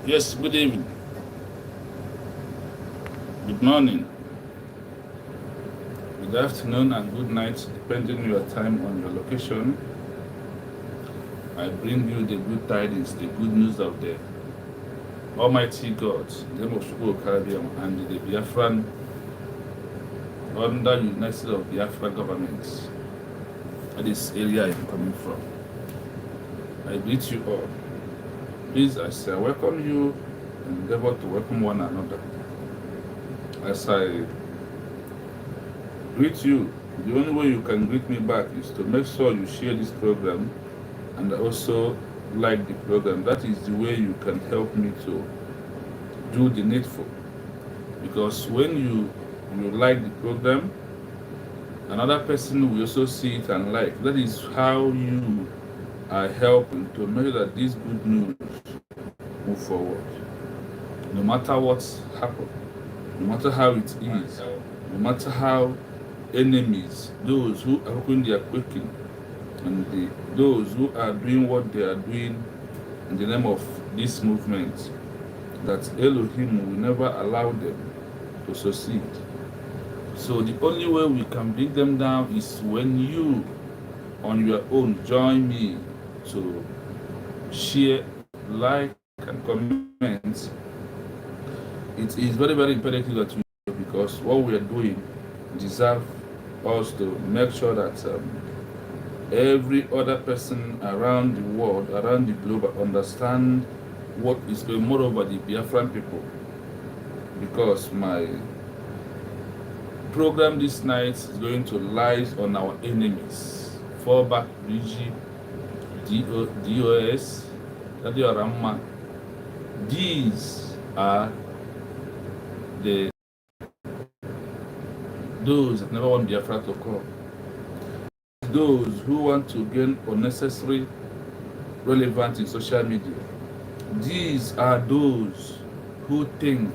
Yes, good evening, good morning, good afternoon, and good night, depending on your time on your location. I bring you the good tidings, the good news of the Almighty God, the name of Shukwu Caribbean, and the Biafran, under United States of Biafra government. That is area I'm coming from. I greet you all. Please, as I welcome you, endeavor to welcome one another. As I greet you, the only way you can greet me back is to make sure you share this program and also like the program. That is the way you can help me to do the needful. Because when you like the program, another person will also see it and like. That is how you are helping to make sure that this good news move forward. No matter what's happened, no matter how it is, no matter how enemies, those who are hoping they are quaking, and those who are doing what they are doing in the name of this movement, that Elohim will never allow them to succeed. So the only way we can bring them down is when you, on your own, join me to share, like, and comment. It is very, very imperative that we do, because what we are doing deserves us to make sure that every other person around the world, around the globe, understand what is going on over the Biafran people. Because my program this night is going to lie on our enemies. FALLBACK, DOS, ADADIORAOMMA. These are those that never want Biafra to come. Those who want to gain unnecessary relevance in social media. These are those who think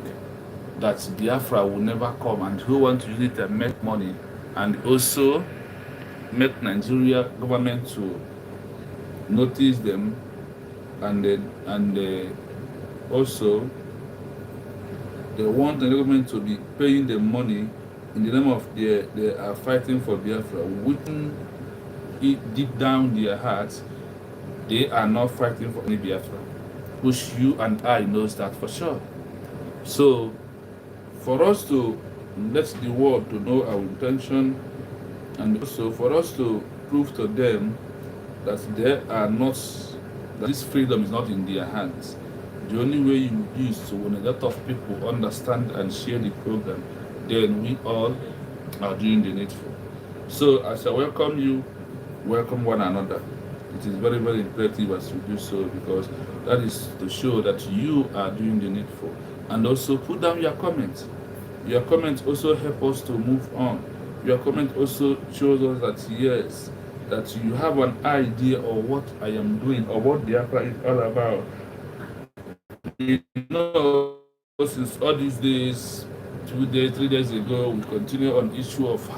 that Biafra will never come and who want to use it and make money, and also make Nigeria government to notice them, and also they want the government to be paying them money in the name of they are fighting for Biafra. Within it deep down their hearts, they are not fighting for any Biafra, which you and I knows that for sure. So for us to let the world to know our intention, and also for us to prove to them that they are not, that this freedom is not in their hands, the only way you use to, when a lot of people understand and share the program, then we all are doing the needful. So as I welcome you, welcome one another. It is very, very imperative as you do so, because that is to show that you are doing the needful. And also put down your comments. Your comments also help us to move on. Your comment also shows us that yes, that you have an idea of what I am doing or what Biafra is all about. You know, since all these days, 2 days, 3 days ago, we continue on issue of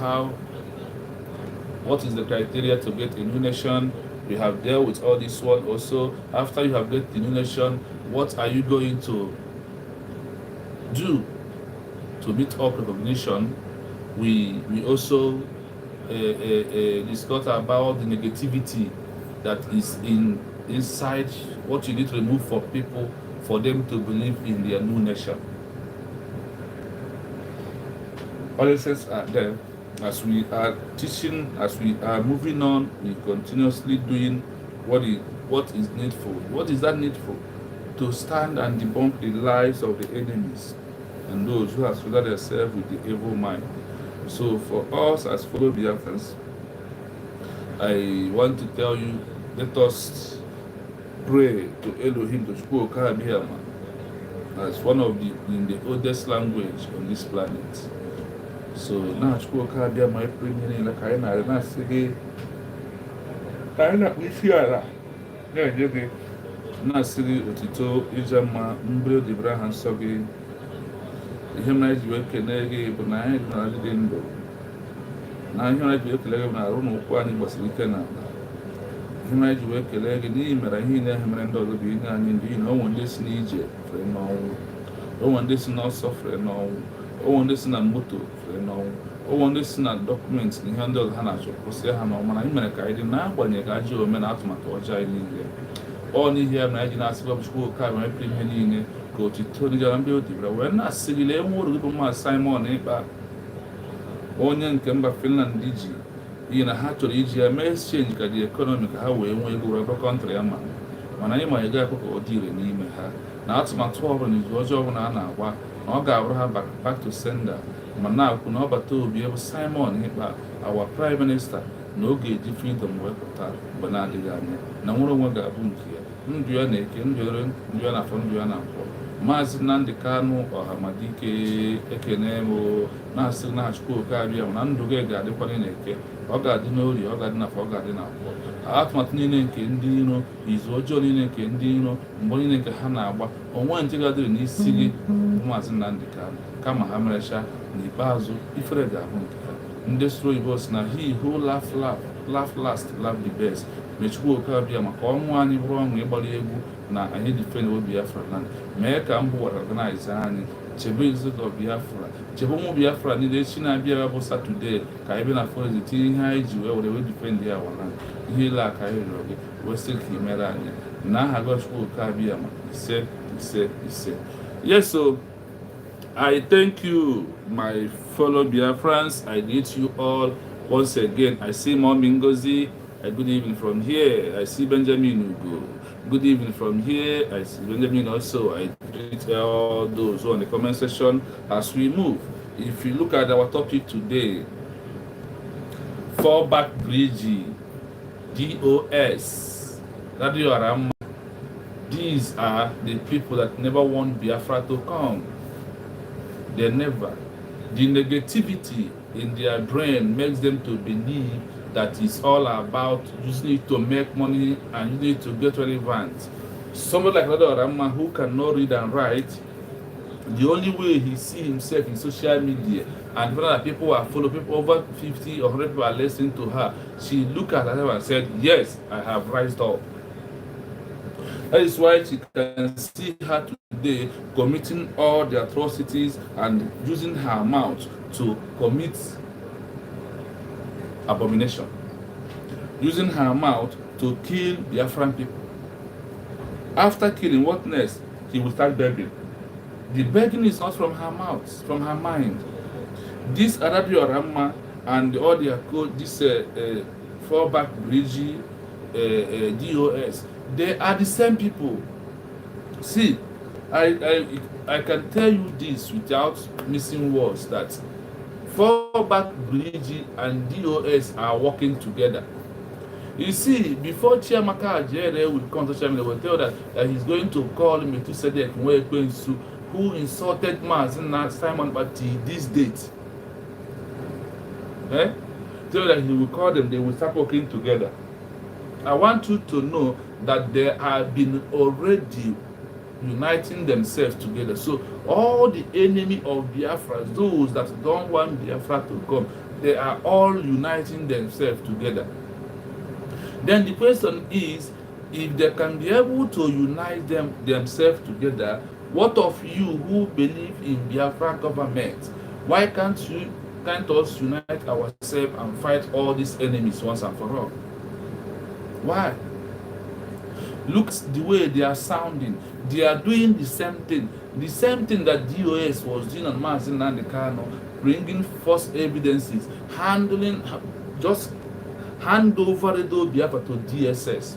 what is the criteria to get a new nation. We have dealt with all this one also. After you have get the new nation, what are you going to do to meet up recognition? We also discuss about the negativity that is inside what you need to remove for people, for them to believe in their new nation. Policies are there. As we are teaching, as we are moving on, we continuously doing what is needful. What is that needful? To stand and debunk the lies of the enemies and those who have surrounded themselves with the evil mind. So for us as fellow Biafrans, I want to tell you, let us pray to Elohim, to Shukwu Caribbean, as one of in the oldest language on this planet. So now Shukwu Caribbean, my praying like I na sige, I na isiara, yeah, yeah, na sige otito ijama mbro di Abraham sogi. Ihe m na-eji wee kelee gị bụ na anyị dị n'ala dị ndụ, na ihe na-eji wee kelee gị bụ na arụ na ụkwụ anyị gbasiri ike n'ala. Himaji weke lege ni merahine hemrendo lo bina ni ndino one this nije freno one this no so freno one this na moto freno one this na documents ni handle hana so kose hana mana imere ka ide na agbanye ga ji o me na atụmatụ ọcha niile ọ ni here na ji na asiba bushku ka ma prim he niile ka otito ni ga mbe odi bra we na sigile enwuru bụ ma Simon ịkpa onye nke mba Finland ji ihe na ha chọrọ iji ya mee exchange ka the economy ka ha wee nwee ego rebe kọntrị ya mana anyị ma ego akụ ka ọ dị ire n'ime ha na atụmatụ ọbụla na izu ọjọọ ọbụla a na-agba na ọ ga-abụrụ ha back to sender ma na-akwụ na ọbata obi ebe Simon Ekpa our prime minister na oge eji freedom wee pụta mgbe na-adịghị anya na nwere onwe ga-abụ nke ya ndụ ya na-eke ndụ ya na-afọ ndụ ya na-akwọ Maazị Nnamdi Kanu Ọhamadike ekene mo na-asị na Chukwu abịa na ndụ gị ga-adịkwanye na-eke ọ ga-adị n'Orie ọ ga-adị n'Afọ ọ ga-adị n'Afọ atụmatụ niile nke ndị iro izu ọjọọ niile nke ndị iro mgbe niile nke ha na-agba onwe nche ga-adịrị n'isi gị Maazị Nnamdi Kanu kama ha merecha n'ikpeazụ ifere ga-abụ nke ha ndị sụrụ oyibo si na he who laugh last laugh the best mechukwu abịa maka ọnwụ anyị bụrụ ọṅụ ịgbara egwu na anyị defend Biafra land mee ka mbụ organize anyị chebe ezinụlọ Biafra chebe ụmụ Biafra niile echi na-abịa bụ Satọde ka anyị bịa na forest tinye ihe anyị ji wee defend ya wala ihe ile aka anyị rịọrọ gị wee sị ka imere anyị na aha Chukwu abịa ma ise. Yes, so I thank you, my fellow Biafrans. I greet you all once again. I see Mommy Ngozi. Good evening from here. I see Benjamin Ugo. Good evening from here. I see Benjamin also. I greet all those on the comment section as we move. If you look at our topic today, Fallback Bridge, DOS, ADADIORAOMMA. These are the people that never want Biafra to come. They never. The negativity in their brain makes them to believe that it's all about using it to make money and using it to get relevant. Somebody like ADADIORAOMMA who cannot read and write, the only way he sees himself in social media and that people are following, people over 50 or 100 people are listening to her, she looked at herself and said, yes, I have rised up. That is why she can see her today committing all the atrocities and using her mouth to commit abomination. Using her mouth to kill Biafran people. After killing, what next? He will start begging. The begging is not from her mouth, it's from her mind. This ADADIORAOMMA and all their code, this Fallback Bridge, DOS, they are the same people. See, I can tell you this without missing words that Fallback Bridge and DOS are working together. You see, before Chiamaka Ajere will come to Chiamaka, they will tell that he's going to call me to say that who insulted Maazị Simon Bati this date. Tell that he will call them, they will start working together. I want you to know that they have been already uniting themselves together. So all the enemy of Biafra, those that don't want Biafra to come, they are all uniting themselves together. Then the question is, if they can be able to unite themselves together, what of you who believe in Biafra government? Why can't us unite ourselves and fight all these enemies once and for all? Why? Look at the way they are sounding. They are doing the same thing. The same thing that DOS was doing on Maazị Nnamdi Kanu, bringing false evidences, just hand over the Biafra to DSS.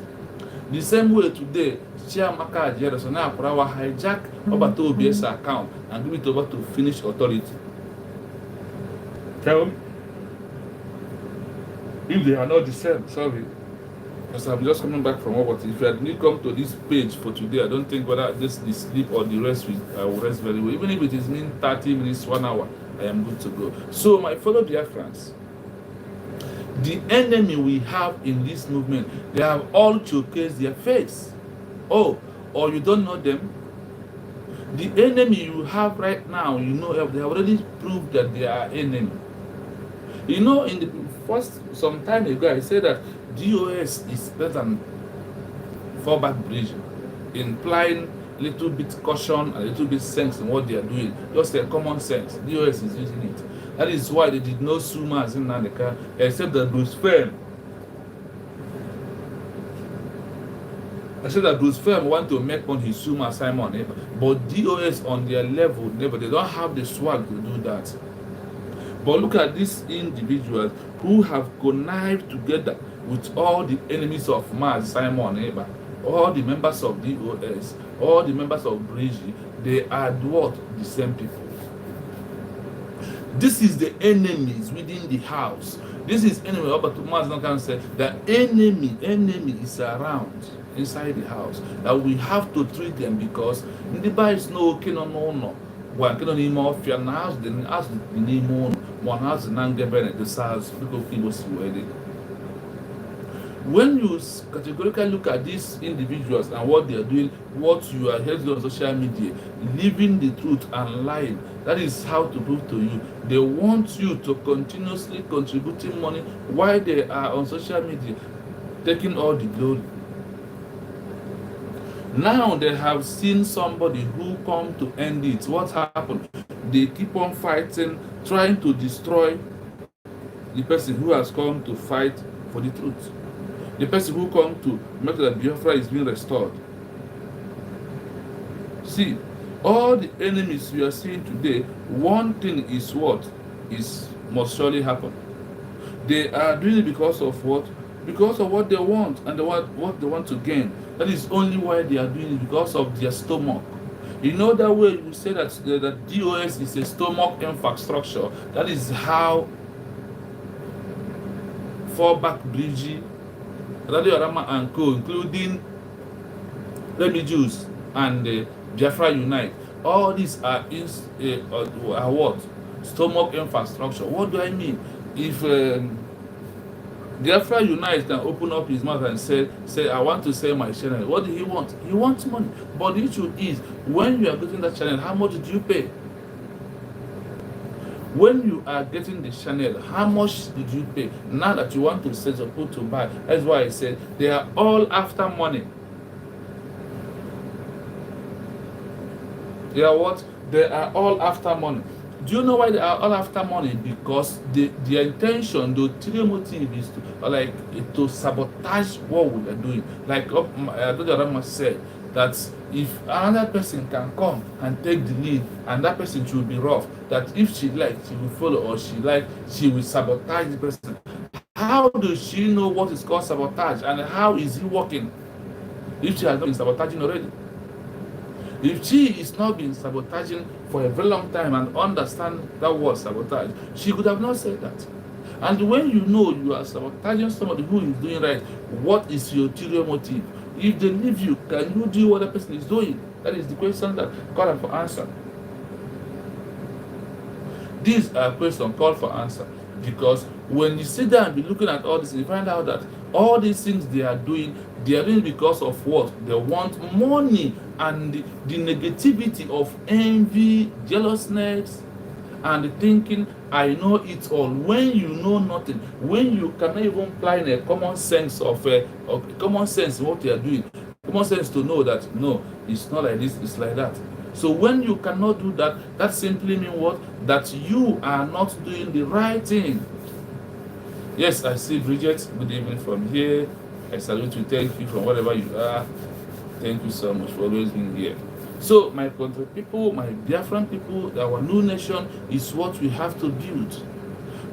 The same way today, Chiamaka Ajere so now hijack over to OBS account and give it over to Finnish authority. Tell me if they are not the same. Sorry, because I'm just coming back from work. But if I didn't come to this page for today, I don't think whether the sleep or the rest I will rest very well. Even if it is mean 30 minutes, 1 hour, I am good to go. So my fellow Biafrans, the enemy we have in this movement, they have all showcased their face. Oh, or you don't know them? The enemy you have right now, you know, they already proved that they are enemy. You know, in the some time ago, I said that DOS is better than fallback bridge, implying little bit caution and a little bit sense in what they are doing. Just a common sense. DOS is using it. That is why they did not sue Mazin Naneka, except that Bruce Firm. I said that Bruce Firm want to make on his sue Simon, but DOS on their level, never. They don't have the swag to do that. But look at these individuals who have connived together with all the enemies of Maz Simon, all the members of DOS, all the members of Bridgie. They are what? The same people. This is the enemies within the house. This is enemy. But Maz can say the enemy is around inside the house. That we have to treat them because the Bible is no no. One can only more fear now than as the name one has an anger the SARS because when you categorically look at these individuals and what they are doing, what you are hearing on social media, living the truth and lying, that is how to prove to you. They want you to continuously contributing money while they are on social media, taking all the glory. Now they have seen somebody who come to end it. What happened? They keep on fighting, trying to destroy the person who has come to fight for the truth. The person who come to make sure that Biafra is being restored. See, all the enemies we are seeing today, one thing is what is must surely happen. They are doing it because of what? Because of what they want and what they want to gain. That is only why they are doing it, because of their stomach. You know that way you say that DOS is a stomach infrastructure. That is how Fallback Bridge, ADADIORAOMMA and co, including Jews and Biafra Unite. All these are what? Stomach infrastructure. What do I mean? If Biafra Unite can open up his mouth and say, I want to sell my channel. What do he want? He wants money. But the issue is, when you are getting that channel, how much did you pay? When you are getting the channel, how much did you pay? Now that you want to sell or put to buy, that's why I said they are all after money. They are what? They are all after money. Do you know why they are all after money? Because their intention, the ulterior motive is to sabotage what we are doing. Like ADADIORAOMMA said, that if another person can come and take the lead, and that person should be rough, that if she likes, she will follow, or she will sabotage the person. How does she know what is called sabotage, and how is he working if she has not been sabotaging already? If she is not been sabotaging for a very long time and understand that word sabotage, she could have not said that. And when you know you are sabotaging somebody who is doing right, what is your ulterior motive? If they leave you, can you do what the person is doing? That is the question that call for answer. These are questions called for answer, because when you sit down and be looking at all this, you find out that all these things they are doing because of what? They want money, and the negativity of envy, jealousness, and thinking, I know it all. When you know nothing, when you cannot even apply in a common sense of common sense in what they are doing, common sense to know that no, it's not like this, it's like that. So when you cannot do that, that simply means what? That you are not doing the right thing. Yes, I see Bridget. Good evening from here. I salute you. Thank you from wherever you are. Thank you so much for always being here. So, my country people, my Biafran people, our new nation is what we have to build.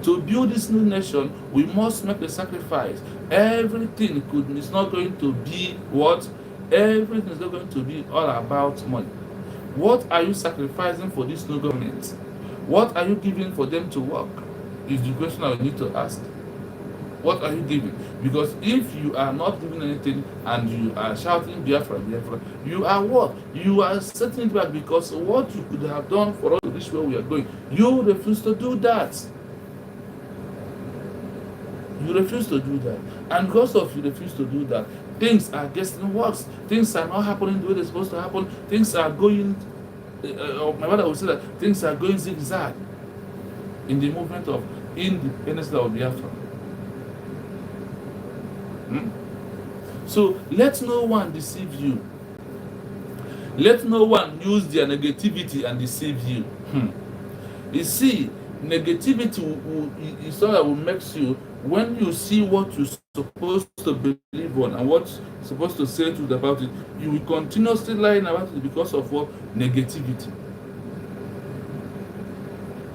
To build this new nation, we must make a sacrifice. Everything is not going to be what? Everything is not going to be all about money. What are you sacrificing for this new government? What are you giving for them to work? Is the question I need to ask. What are you giving? Because if you are not giving anything and you are shouting Biafra, Biafra, you are what? You are setting it back, because what you could have done for us to reach where we are going, you refuse to do that. You refuse to do that. And because of you refuse to do that, things are getting worse. Things are not happening the way they're supposed to happen. Things are going, my mother would say that things are going zigzag in the movement of independence of Biafra. So let no one deceive you. Let no one use their negativity and deceive you. You see, negativity is something that will make you, when you see what you're supposed to believe on and what you're supposed to say to about it, you will continuously lying about it because of what? Negativity.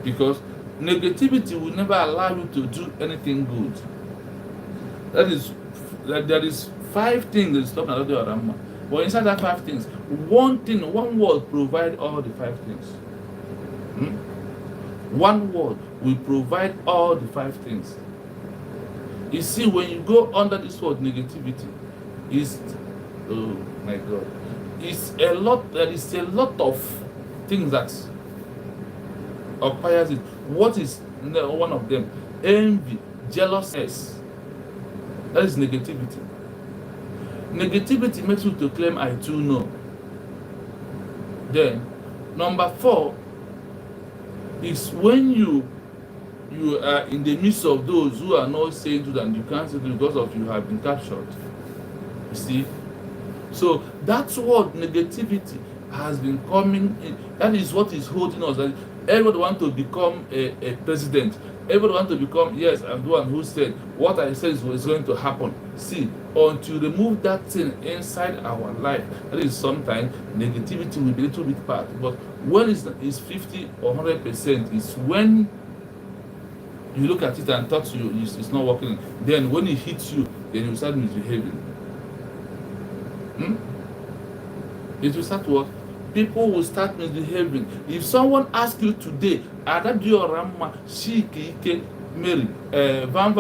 Because negativity will never allow you to do anything good. That is, like, there is 5 things that stop ADADIORAOMMA. But inside that 5 things, one thing, one word provide all the 5 things. One word will provide all the 5 things. You see, when you go under this word negativity, is, oh my God, it's a lot. There is a lot of things that acquires it. What is one of them? Envy, jealousness. That is negativity. Negativity makes you to claim I too know. Then, number 4 is when you are in the midst of those who are not saying to them, you can't say because of you have been captured. You see? So that's what negativity has been coming in. That is what is holding us. That everybody wants to become a president. Everybody wants to become, yes, I'm the one who said what I said is going to happen. See, until you remove that thing inside our life, that is sometimes negativity will be a little bit part. But when it's 50 or 100%, it's when you look at it and thought it's not working. Then when it hits you, then you start misbehaving. It will start what? People will start misbehaving. If someone asks you today, ADADIORAOMMA, Shiki, Mary, Vam,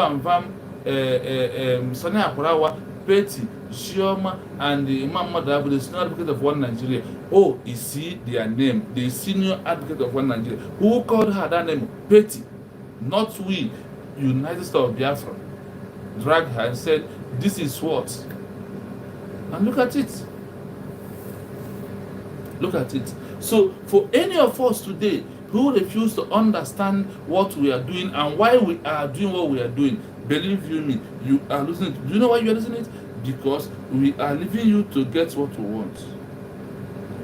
Sani Akurawa, Betty, Shioma, and the Mama Dabu, the senior advocate of One Nigeria. Oh, you see their name, the senior advocate of One Nigeria. Who called her that name? Betty. Not we, United States of Biafra. Dragged her and said, this is what? And look at it. Look at it. So for any of us today who refuse to understand what we are doing and why we are doing what we are doing, believe you me, you are losing it. Do you know why you are losing it? Because we are leaving you to get what we want.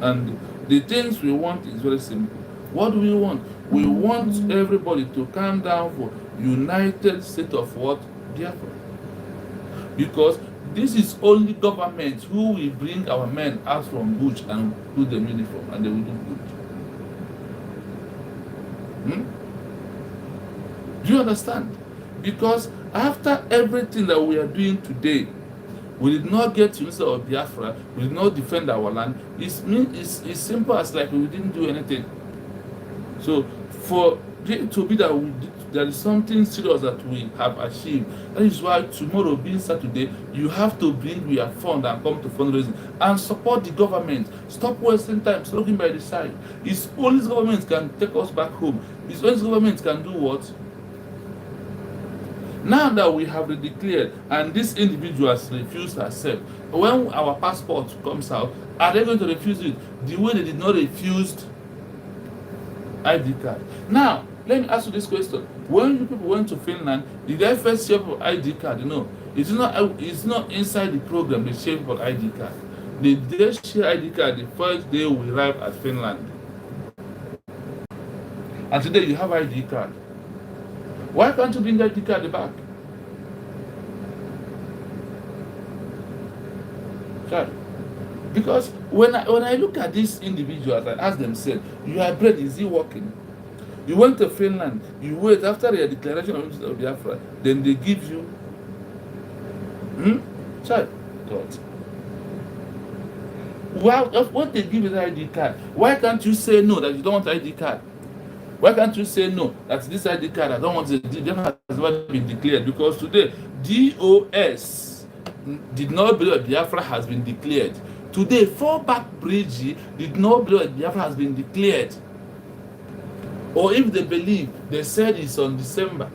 And the things we want is very simple. What do we want? We want everybody to come down for United States of what? Biafra. Because this is only government who will bring our men out from bush and put them in uniform, and they will do good. Do you understand? Because after everything that we are doing today, we did not get to United of Biafra, we did not defend our land. It's simple as like we didn't do anything. So for it to be that there is something serious that we have achieved. That is why tomorrow, being Saturday, you have to bring your fund and come to fundraising and support the government. Stop wasting time, stop looking by the side. It's only this government can take us back home. It's only this government can do what? Now that we have declared and this individual has refused herself, when our passport comes out, are they going to refuse it the way they did not refuse ID card? Now, let me ask you this question. When you people went to Finland, did they first share for ID card? No. It's not inside the program they share for ID card. They share ID card the first day we arrive at Finland. And today you have ID card. Why can't you bring the ID card back? Okay. Because when I look at these individuals, I ask themselves, your bread, is it working? You went to Finland, you wait after your declaration of Biafra, then they give you child. God. Well, what they give you the ID card, why can't you say no that you don't want ID card? Why can't you say no that this ID card I don't want it has never been declared? Because today DOS did not believe that Biafra has been declared. Today FALLBACK Bridge did not believe that Biafra has been declared. Or if they believe, they said it's on December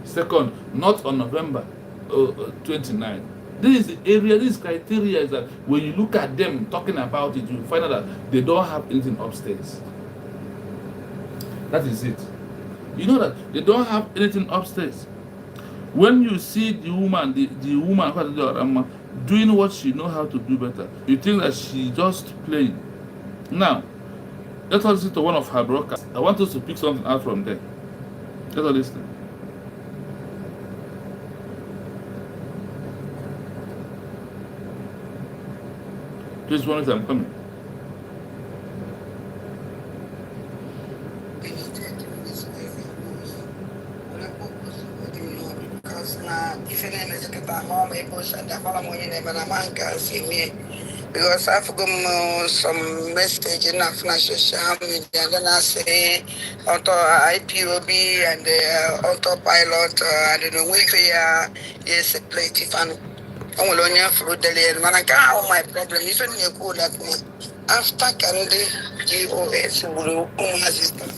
2nd, not on November 29. This is the area, this criteria is that when you look at them talking about it, you find out that they don't have anything upstairs. That is it. You know that they don't have anything upstairs. When you see the woman, the woman ADADIORAOMMA doing what she know how to do better, you think that she just playing. Now, let us listen to one of her broadcasts. I want us to pick something out from there. Let us listen. Please, one minute, I'm coming. Because I've got some message in social media, then I say auto IPOB and autopilot, I don't know, yes, a plate if I'm only for the layer. Man, I can't my problem. Even you could that me after can the GOS will assistance.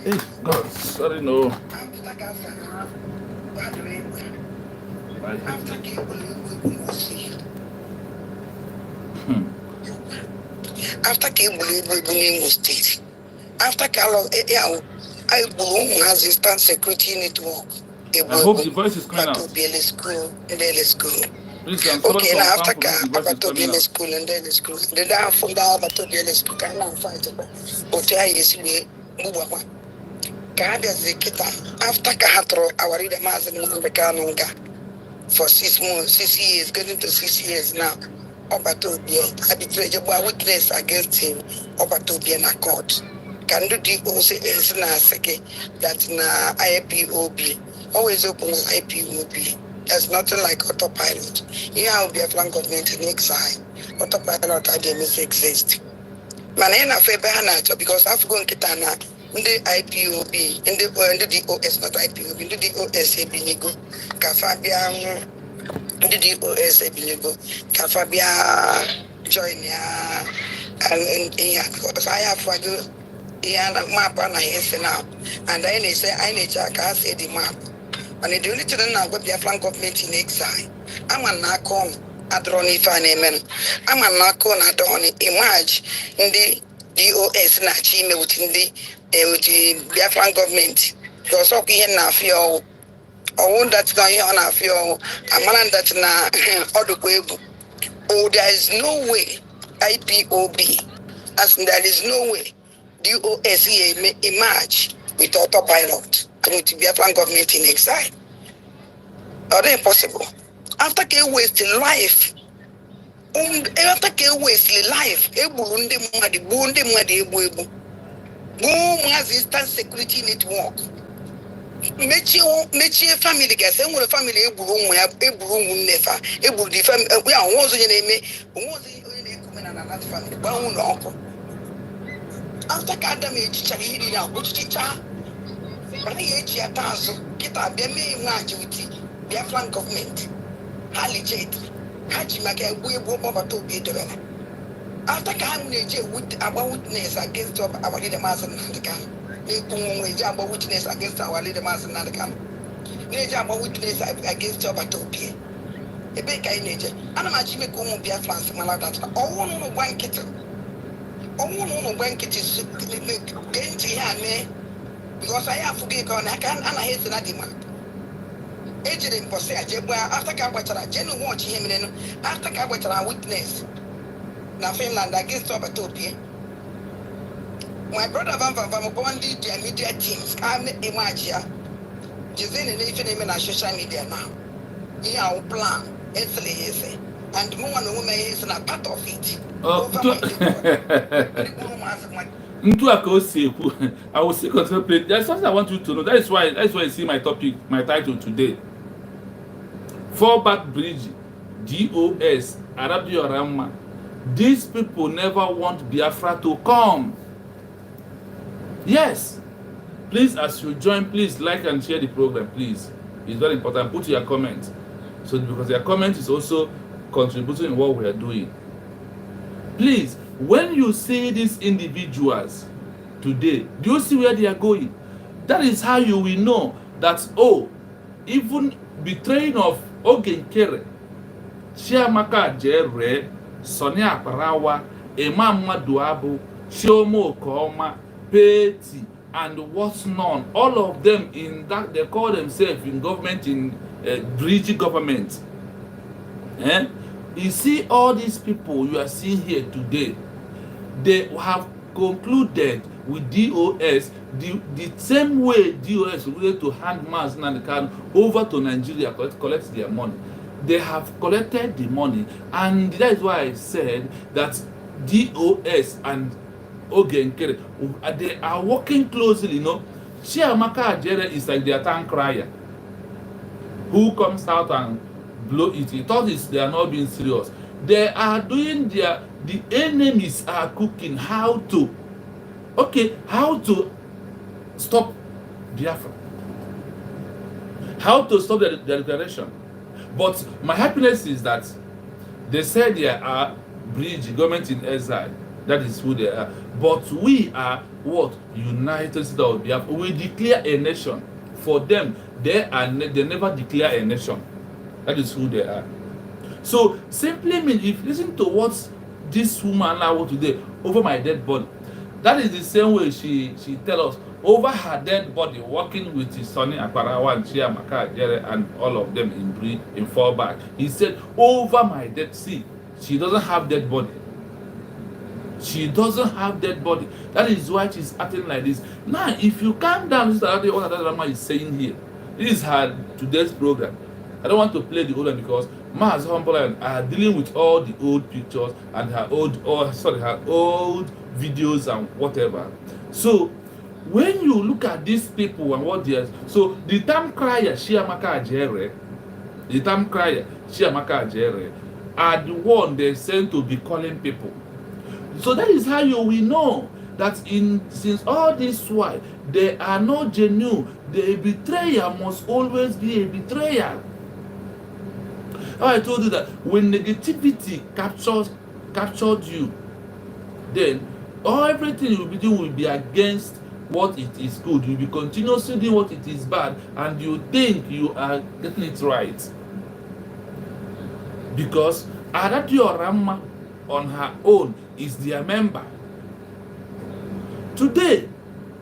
Hey, God, sorry, no. After cable state, after Carlos, I will assistant security network. I hope the voice is coming out. School and then school. Please, I'm Okay, now after the voice is coming out. school and then school, then I from the school can now fight. But I is we move on. After Kahatro, our reader Mazen Bekanunga for 6 months, 6 years, getting to 6 years now. Obatobia, arbitrable witness against him, Obatobia in a court. Can do the OCS na seke that na IPOB. Always open IPOB. There's nothing like autopilot. Here will be a flank government in exile. Autopilot academics exist. Manena Febehana because I've gone Kitana in the IPOB, in the DOS, not IPOB, in the DOS, Binigo, Kafabian. The DOS abiligo Kafabia join ya and because I have for you map and I now and then they say I need to say the map and the only thing now got their flank government in exile. I'm a nakon adroni fanemen. I'm a nakon adroni image in the DOS na chime within the Biafran government because okay na feel or that's not here on our field, a man that's not other way. Oh, there is no way IPOB, as there is no way DOSE may emerge with autopilot and to be a plan government in exile. Are they impossible? After K wasting life, after K wasting life, boom assistance security network. Mechi family guys, and what family eburu never able the family we are once in a family, but uncle. After damage, Chahidi now, which teacher, but I get a demi duty, Biafran government, Hali Jet, Hachimaka, we go over to be developed. After coming with our witness against our leader Master Nandikan. About witness against our leader Master Nandikan. About witness against our Batopia. A big guy nature. And I'm a Jimmy Kumu Biafran Malata. Oh, no, blanket. Oh, no, blanket is going to hear because I have to get on. I can't, and I hate the demand. Agent for say, after Kabachara, General watch him after Kabachara witness. Now Finland against Obatopia. My brother Van Vamabandi, the media teams, I'm Imagia. Jizin and even in social media now. Here our plan, it's and more woman is a part of it. I will still contemplate. There's something I want you to know. That's why you see my topic, my title today. Fallback Bridge, DOS, ADADIORAOMMA. These people never want Biafra to come. Yes. Please, as you join, please like and share the program, please. It's very important. Put your comment. So because your comment is also contributing in what we are doing. Please, when you see these individuals today, do you see where they are going? That is how you will know that, oh, even betraying of Ogenkere, Chiamaka Jere, Sonia Parawa, Imam Maduabu, Shiomo Koma, Peti, and what's known, all of them in that they call themselves in government in bridge government. You see all these people you are seeing here today, they have concluded with DOS the same way DOS wanted to hand Mazi Nnamdi Kanu over to Nigeria collect their money. They have collected the money, and that is why I said that DOS and Oge Nkere, they are working closely. You know, Chiamaka Ajere is like their town crier who comes out and blow it. He thought they are not being serious. They are doing the enemies are cooking how to stop Biafra, how to stop the declaration. But my happiness is that they said they are bridge government in exile. That is who they are. But we are what? United States of Biafra. We declare a nation. For them, they never declare a nation. That is who they are. So simply mean, if you listen to what this woman now today over my dead body, that is the same way she tell us over her dead body, working with his son Akbarawa and Chiamaka Ajere and all of them in FALLBACK. He said, over my dead, see, she doesn't have dead body. She doesn't have dead body. That is why she's acting like this. Now, if you calm down, this is what ADADIORAOMMA is saying here. This is her today's program. I don't want to play the old one because Mazi Humble are dealing with all the old pictures and her old videos and whatever. So when you look at these people and what they are, so the term crier Chiamaka Ajere are the one they sent to be calling people. So that is how you will know that since all this while they are not genuine. The betrayer must always be a betrayer. I told you that when negativity captured you, then everything you will be doing will be against what it is good. You'll be continuously doing what it is bad, and you think you are getting it right. Because ADADIORAOMMA on her own is their member. Today,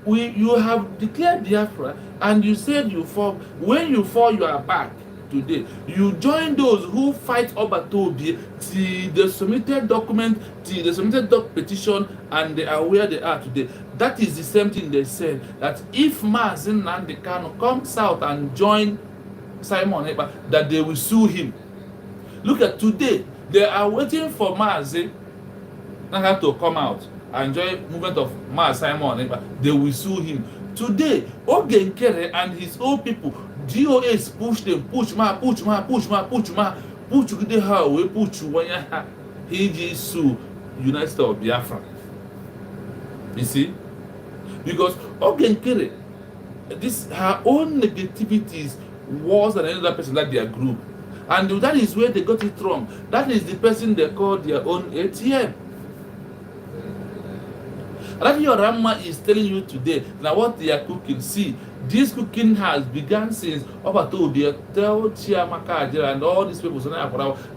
you have declared Biafra, and you said you fall. When you fall, you are back. Today, you join those who fight Obatobi till the submitted document, till the submitted petition, and they are where they are today. That is the same thing they said, that if Mazi Nnamdi Kanu comes out and join Simon Ekpa, that they will sue him. Look at today, they are waiting for Mazi Nnamdi to come out and join movement of Simon Ekpa. They will sue him. Today, Oge Nkere and his own people, DOS push them, push the how we push when he sue United States of Biafra. You see? Because Oge Nkere, this her own negativity is worse than any other person like their group. And that is where they got it wrong. That is the person they call their own ATM. ADADIORAOMMA is telling you today now what they are cooking. See, this cooking has begun since Obatobi tell Chiamaka Ajere and all these people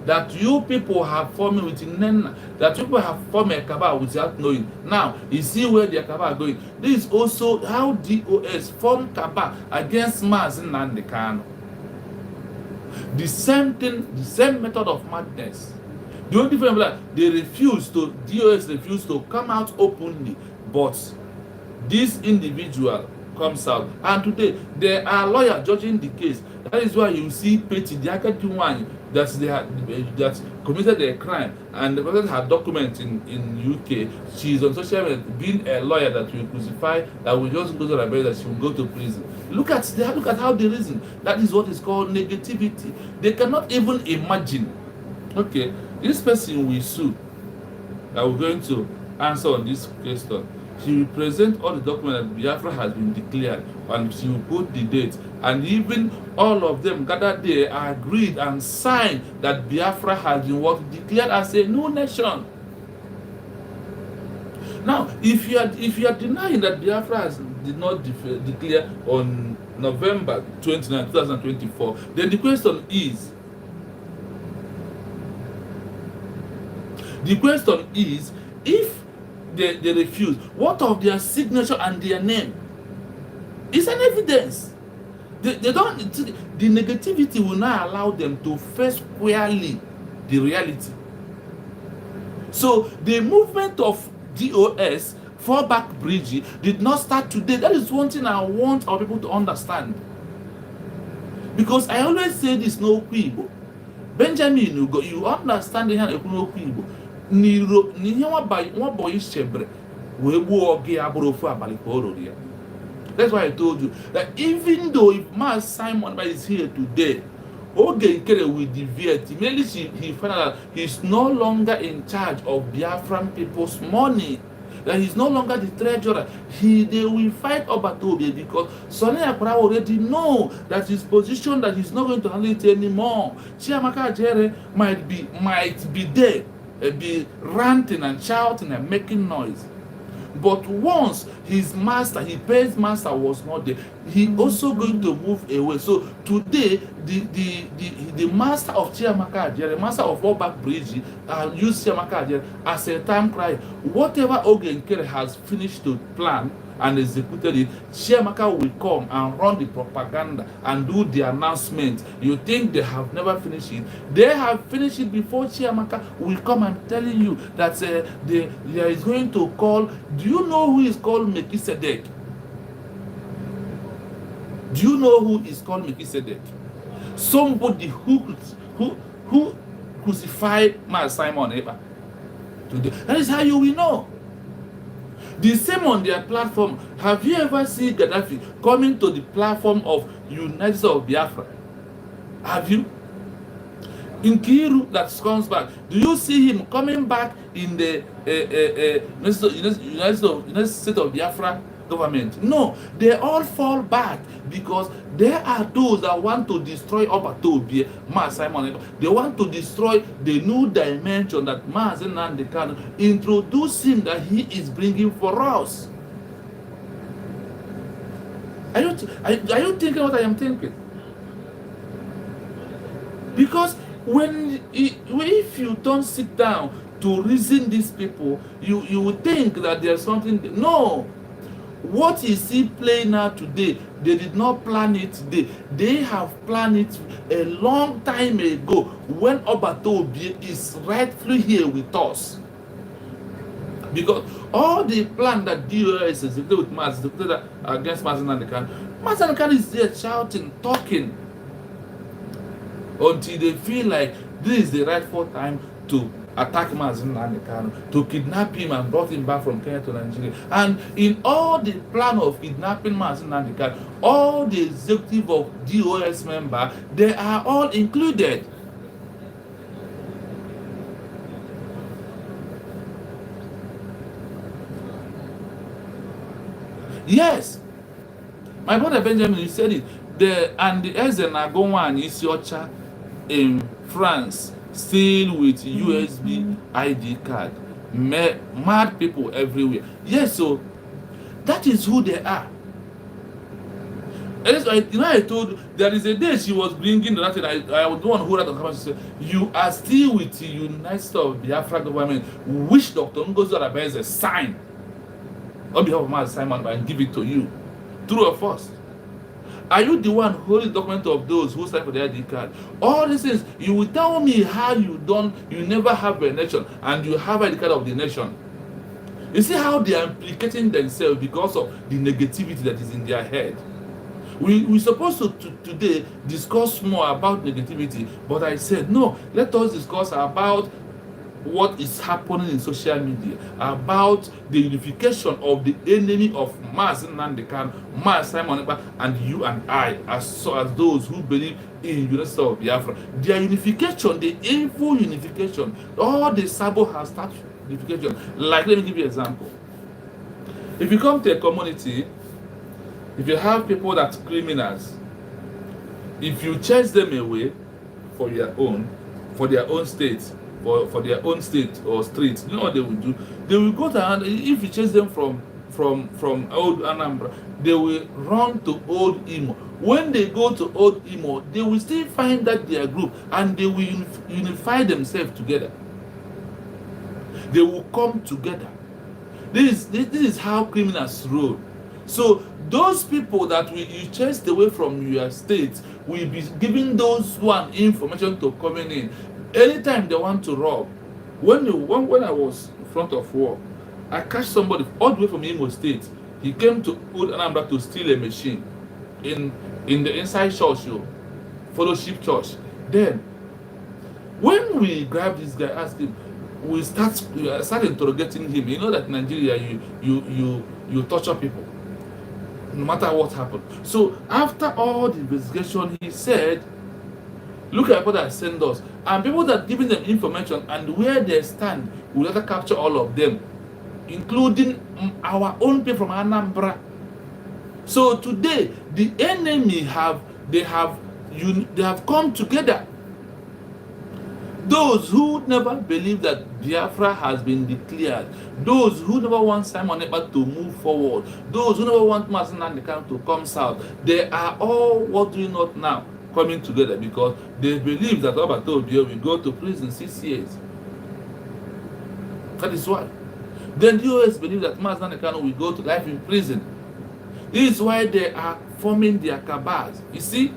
that you people have formed with Nena, that people have formed a cabal without knowing. Now, you see where their cabal are going. This is also how DOS formed cabal against Mazi Nnamdi Kanu. The same thing, the same method of madness. The only difference is that DOS refused to come out openly, but this individual comes out, and today there are lawyers judging the case. That is why you see Petty, the Akati one that committed a crime, and the person had documents in UK. She is on social media being a lawyer that will crucify, that will just go to the bed, that she will go to prison. Look at how they reason. That is what is called negativity. They cannot even imagine. Okay, this person we sue, that we're going to answer on this question. She will present all the documents that Biafra has been declared, and she will put the date, and even all of them gathered there agreed and signed that Biafra has been declared as a new nation. Now, if you are denying that Biafra did not declare on November 29, 2024, then the question is, if they refuse, what of their signature and their name? It's an evidence. They don't, the negativity will not allow them to face squarely the reality. So the movement of DOS, fallback bridge, did not start today. That is one thing I want our people to understand. Because I always say this no Igbo. Benjamin, you understand the hand of no Igbo. Niro, one boy is shebre. That's why I told you that even though if Mas Simon is here today, Oge Nkere will deviate. Immediately he found out that he's no longer in charge of Biafran people's money. That he's no longer the treasurer. They will fight Obatobe because Sonny Akra already know that his position, that he's not going to handle it anymore. Chiamaka Jere might be there, be ranting and shouting and making noise. But once his master, his base master was not there, he also going to move away. So today, the master of Chiamaka Ajere, master of Fallback Bridge, use Chiamaka Ajere as a time cry. Whatever Oge Nkere has finished to plan and executed it, Chiamaka will come and run the propaganda and do the announcement. You think they have never finished it? They have finished it before Chiamaka will come and telling you that there is going to call. Do you know who is called Melchizedek? Do you know who is called Melchizedek? Somebody who crucified my Simon Eva today. That is how you will know. The same on their platform. Have you ever seen Gaddafi coming to the platform of United States of Biafra? Have you? In Kiru that comes back, do you see him coming back in the United States of Biafra government? No, they all fall back because there are those that want to destroy Obatobe, Mas Simon. They want to destroy the new dimension that Mas Nnamdi Kanu introducing that he is bringing for us. Are you thinking what I am thinking? Because if you don't sit down to reason these people, you would think that there's something. No. What is he playing now today? They did not plan it today. They have planned it a long time ago when Obatobe is rightfully here with us. Because all the plan that DOS is with Mas against Mas Nnamdi Kanu, Mas Nnamdi Kanu is there shouting, talking, until they feel like this is the rightful time to attack Mas Nnamdi Kanu, to kidnap him and brought him back from Kenya to Nigeria. And in all the plan of kidnapping Mas Nnamdi Kanu, all the executive of DOS member, they are all included. Yes, my brother Benjamin, you said it. The Ezenagonwa and Isiocha in France, still with USB ID card, mad people everywhere. Yes, so that is who they are. I told you, there is a day she was bringing that thing. I was the one who had the conversation. You are still with the United States of Biafra government, which Dr. Ngozi Orazabeze sign on behalf of Mas Simon and give it to you. True or false? Are you the one holding the document of those who signed for the ID card? All these things, you will tell me how you never have a nation and you have ID card of the nation. You see how they are implicating themselves because of the negativity that is in their head. We're supposed to today discuss more about negativity, but I said, no, let us discuss about what is happening in social media, about the unification of the enemy of Mas Nnamdi Kanu, Mas Simon Ekpa, and you and I, as those who believe in United States of Biafra. Their unification, the evil unification, all the Sabo has started unification. Like, let me give you an example. If you come to a community, if you have people that's criminals, if you chase them away for their own state, for their own state or street, you know what they will do? They will go to, if you chase them from Old Anambra, they will run to Old Imo. When they go to Old Imo, they will still find that their group and they will unify themselves together. They will come together. This is how criminals roll. So those people that you chased away from your state will be giving those one information to coming in anytime they want to rob. When I was in front of war, I catch somebody all the way from Imo State. He came to Old Anambra to steal a machine in the inside church, fellowship church. Then when we grab this guy, ask him, we start interrogating him. You know that in Nigeria you torture people no matter what happened. So after all the investigation, he said, look at what I sent us, and people that giving them information and where they stand, we later capture all of them, including our own people from Anambra. So today the enemy have come together. Those who never believe that Biafra has been declared, those who never want Simon Ekpa to move forward, those who never want Mazi Nnamdi Kanu to come south, they are all, what do you not now, coming together because they believe that Obato Obio will go to prison 6 years. That is why. Then the US believe that Mazi Nnamdi Kanu will go to life in prison. This is why they are forming their cabals. You see?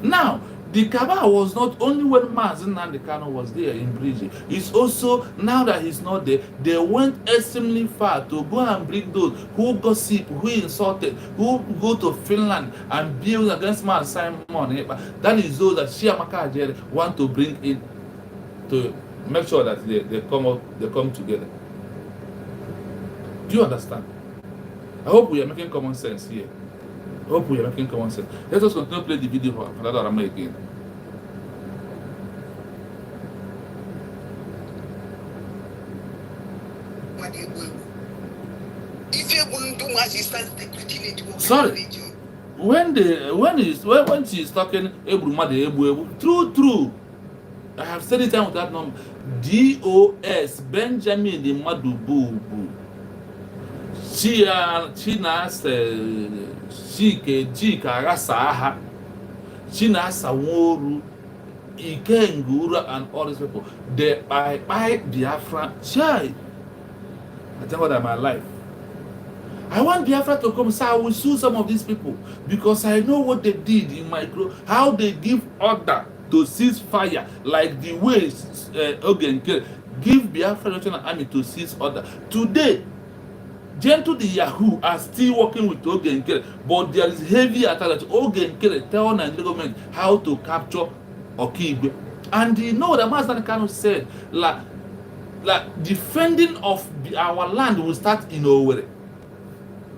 Now, the cabal was not only when Mazi Nnamdi Kanu was there in Bridge. It's also, now that he's not there, they went extremely far to go and bring those who gossip, who insulted, who go to Finland and build against Simon Ekpa. That is those that Chiamaka Ajere want to bring in to make sure that they come together. Do you understand? I hope we are making common sense here. I hope we are making common sense. Let us continue to play the video for ADADIORAOMMA again. Sorry. When she's talking true. I have said it down with that number. DOS Benjamin the Madububu. Chika Rasaha, China Saworu, Ikengura, and all these people. They buy Biafra. Chai. I tell you what, my life. I want Biafra to come, so I will sue some of these people because I know what they did in my group, how they give order to cease fire, like the way give Biafra National Army to cease order. Today, Gentle the Yahoo are still working with Ogenkere, but there is heavy attack that Ogenkere tell Nigerian government how to capture Okigwe. And you know that Mazi Nnamdi Kanu said, like defending of our land will start in Owerri.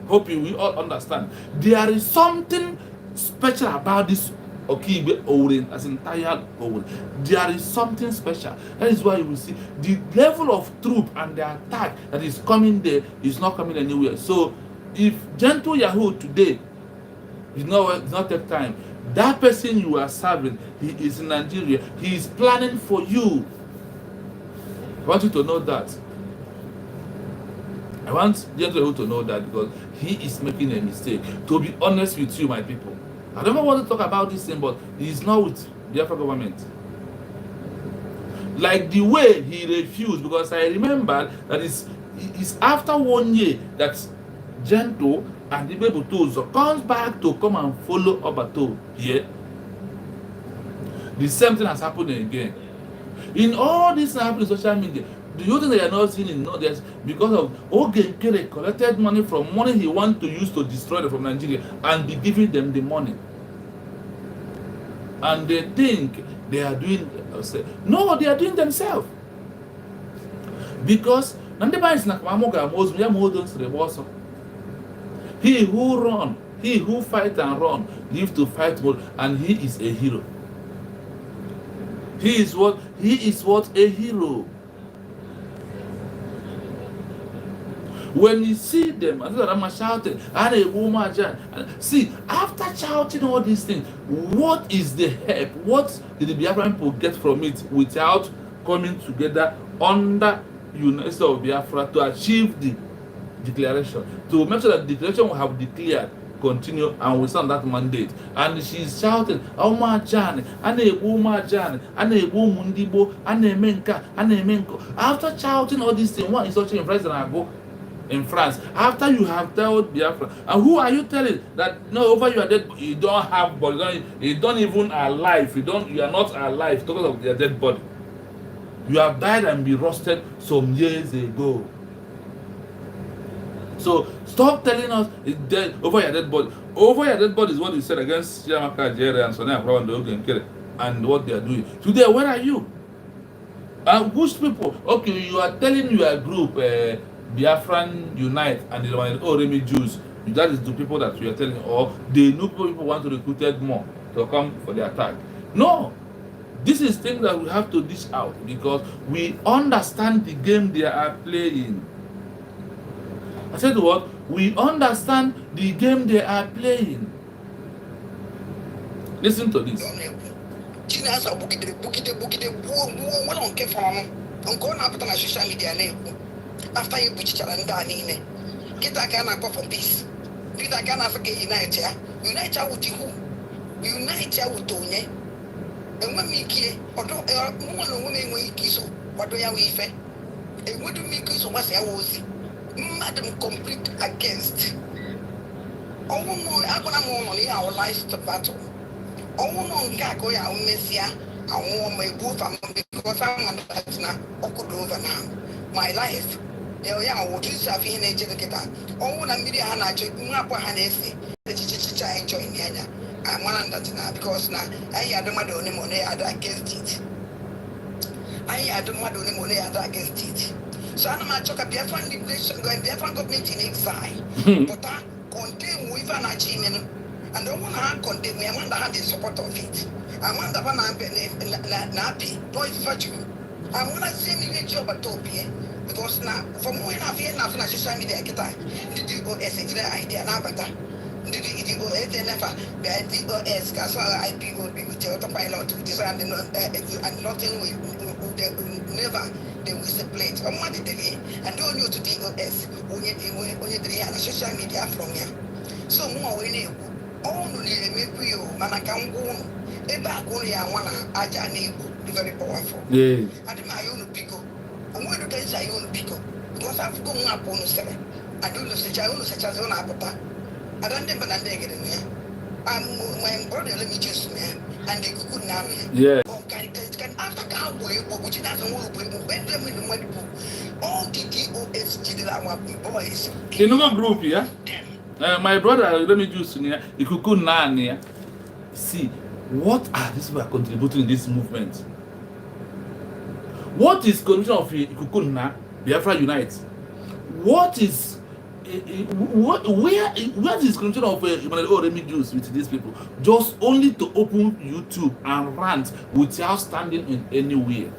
Hope you will all understand. There is something special about this Okigwe Owerri, as entire Owerri. There is something special. That is why you will see the level of troop and the attack that is coming there is not coming anywhere. So if Gentle Yahoo today did not take time, that person you are serving, he is in Nigeria, he is planning for you. I want you to know that. I want Gentle Yahoo to know that because he is making a mistake. To be honest with you, my people, I don't want to talk about this thing, but he's not with the Biafra government. Like the way he refused, because I remember that it's after 1 year that Gentle and the people comes back to come and follow Obato here. The same thing has happened again. In all this happening in social media, do you think they are not seeing it? No, there's because of Ogenkere collected money from money he wants to use to destroy them from Nigeria and be giving them the money. And they think they are doing no, they are doing themselves. Because he who run, he who fight and run, live to fight more, and he is a hero. He is what? A hero. When you see them, I'm shouting, and a woman, see, after shouting all these things, what is the help? What did the Biafran people get from it without coming together under University of Biafra to achieve the declaration? To make sure that the declaration will have declared, continue, and we stand that mandate. And she's shouting, "Oh my Jan, and a woman Jan, and a woman Dibo, and a menka, and a menko." After shouting all these things, what is such in President Ago? in France, after you have told Biafra, and who are you telling that no, over your dead you don't have body, you don't even alive, you are not alive because of your dead body. You have died and been roasted some years ago. So stop telling us it's dead over your dead body. Over your dead body is what you said against Chiamaka, Jerry, and Sonia Brown, and what they are doing. Today, where are you? And which people? Okay, you are telling your group, Biafran Unite, and they want Remy Jews. That is the people that you are telling, or they know people want to recruit more to come for the attack. No, this is things that we have to dish out because we understand the game they are playing. I said what? We understand the game they are playing. Listen to this. Chinasa bukide one on kefon on go na put on social media na after you buchichara nda niile kita ka na go for peace kita ka na Africa unite with who unite with onye enwe mikie odo mo no me enwe ikiso odo ya we ife enwe do miki so wase ya wosi madam complete against owo mo akona mo no ni our life to battle. Owo no nka ko ya umesia awon my go fam because I'm that's na okudo over now my life ya wo tu sa fi na eje keta owo na mmiri ha na acho nwa akwa ha na ese chichichicha enjoy ni anya I'm one that na because na I adoma do ni mo na ada against it I adoma do ni mo na ada against it so I'm not choka Biafra liberation going Biafra government in exile but that contain we even achievement. And the one hand condemn me, I want to have the support of it. I want the one happy, no it's virtue. I want to see me job at Topia because now from when I feel nothing, I should send me the guitar. Did you go as a idea now? But did you go as a never? The DOS, Casala, IPO, with the autopilot to design and nothing will never. They will separate. On what did they and don't know to DOS only the social media from here. So more we all need make you Manakango. Eba Korea wana aja neighbor very powerful. Yeah. And my own pico. I'm going to say I own pico. Because I've gone up on 7. I don't know such I own such as on Apapa. I don't never get in here. I'm my brother let me just me and they could now. Yeah. Can after cowboy which doesn't work with Benjamin in one all the DOS did that one boys. In another group, yeah? My brother, let me just see what are these people contributing in this movement. What is contribution of Ikukuna, Biafra Unite? What is where is contribution of Remy Jews with these people? Just only to open YouTube and rant without standing in anywhere.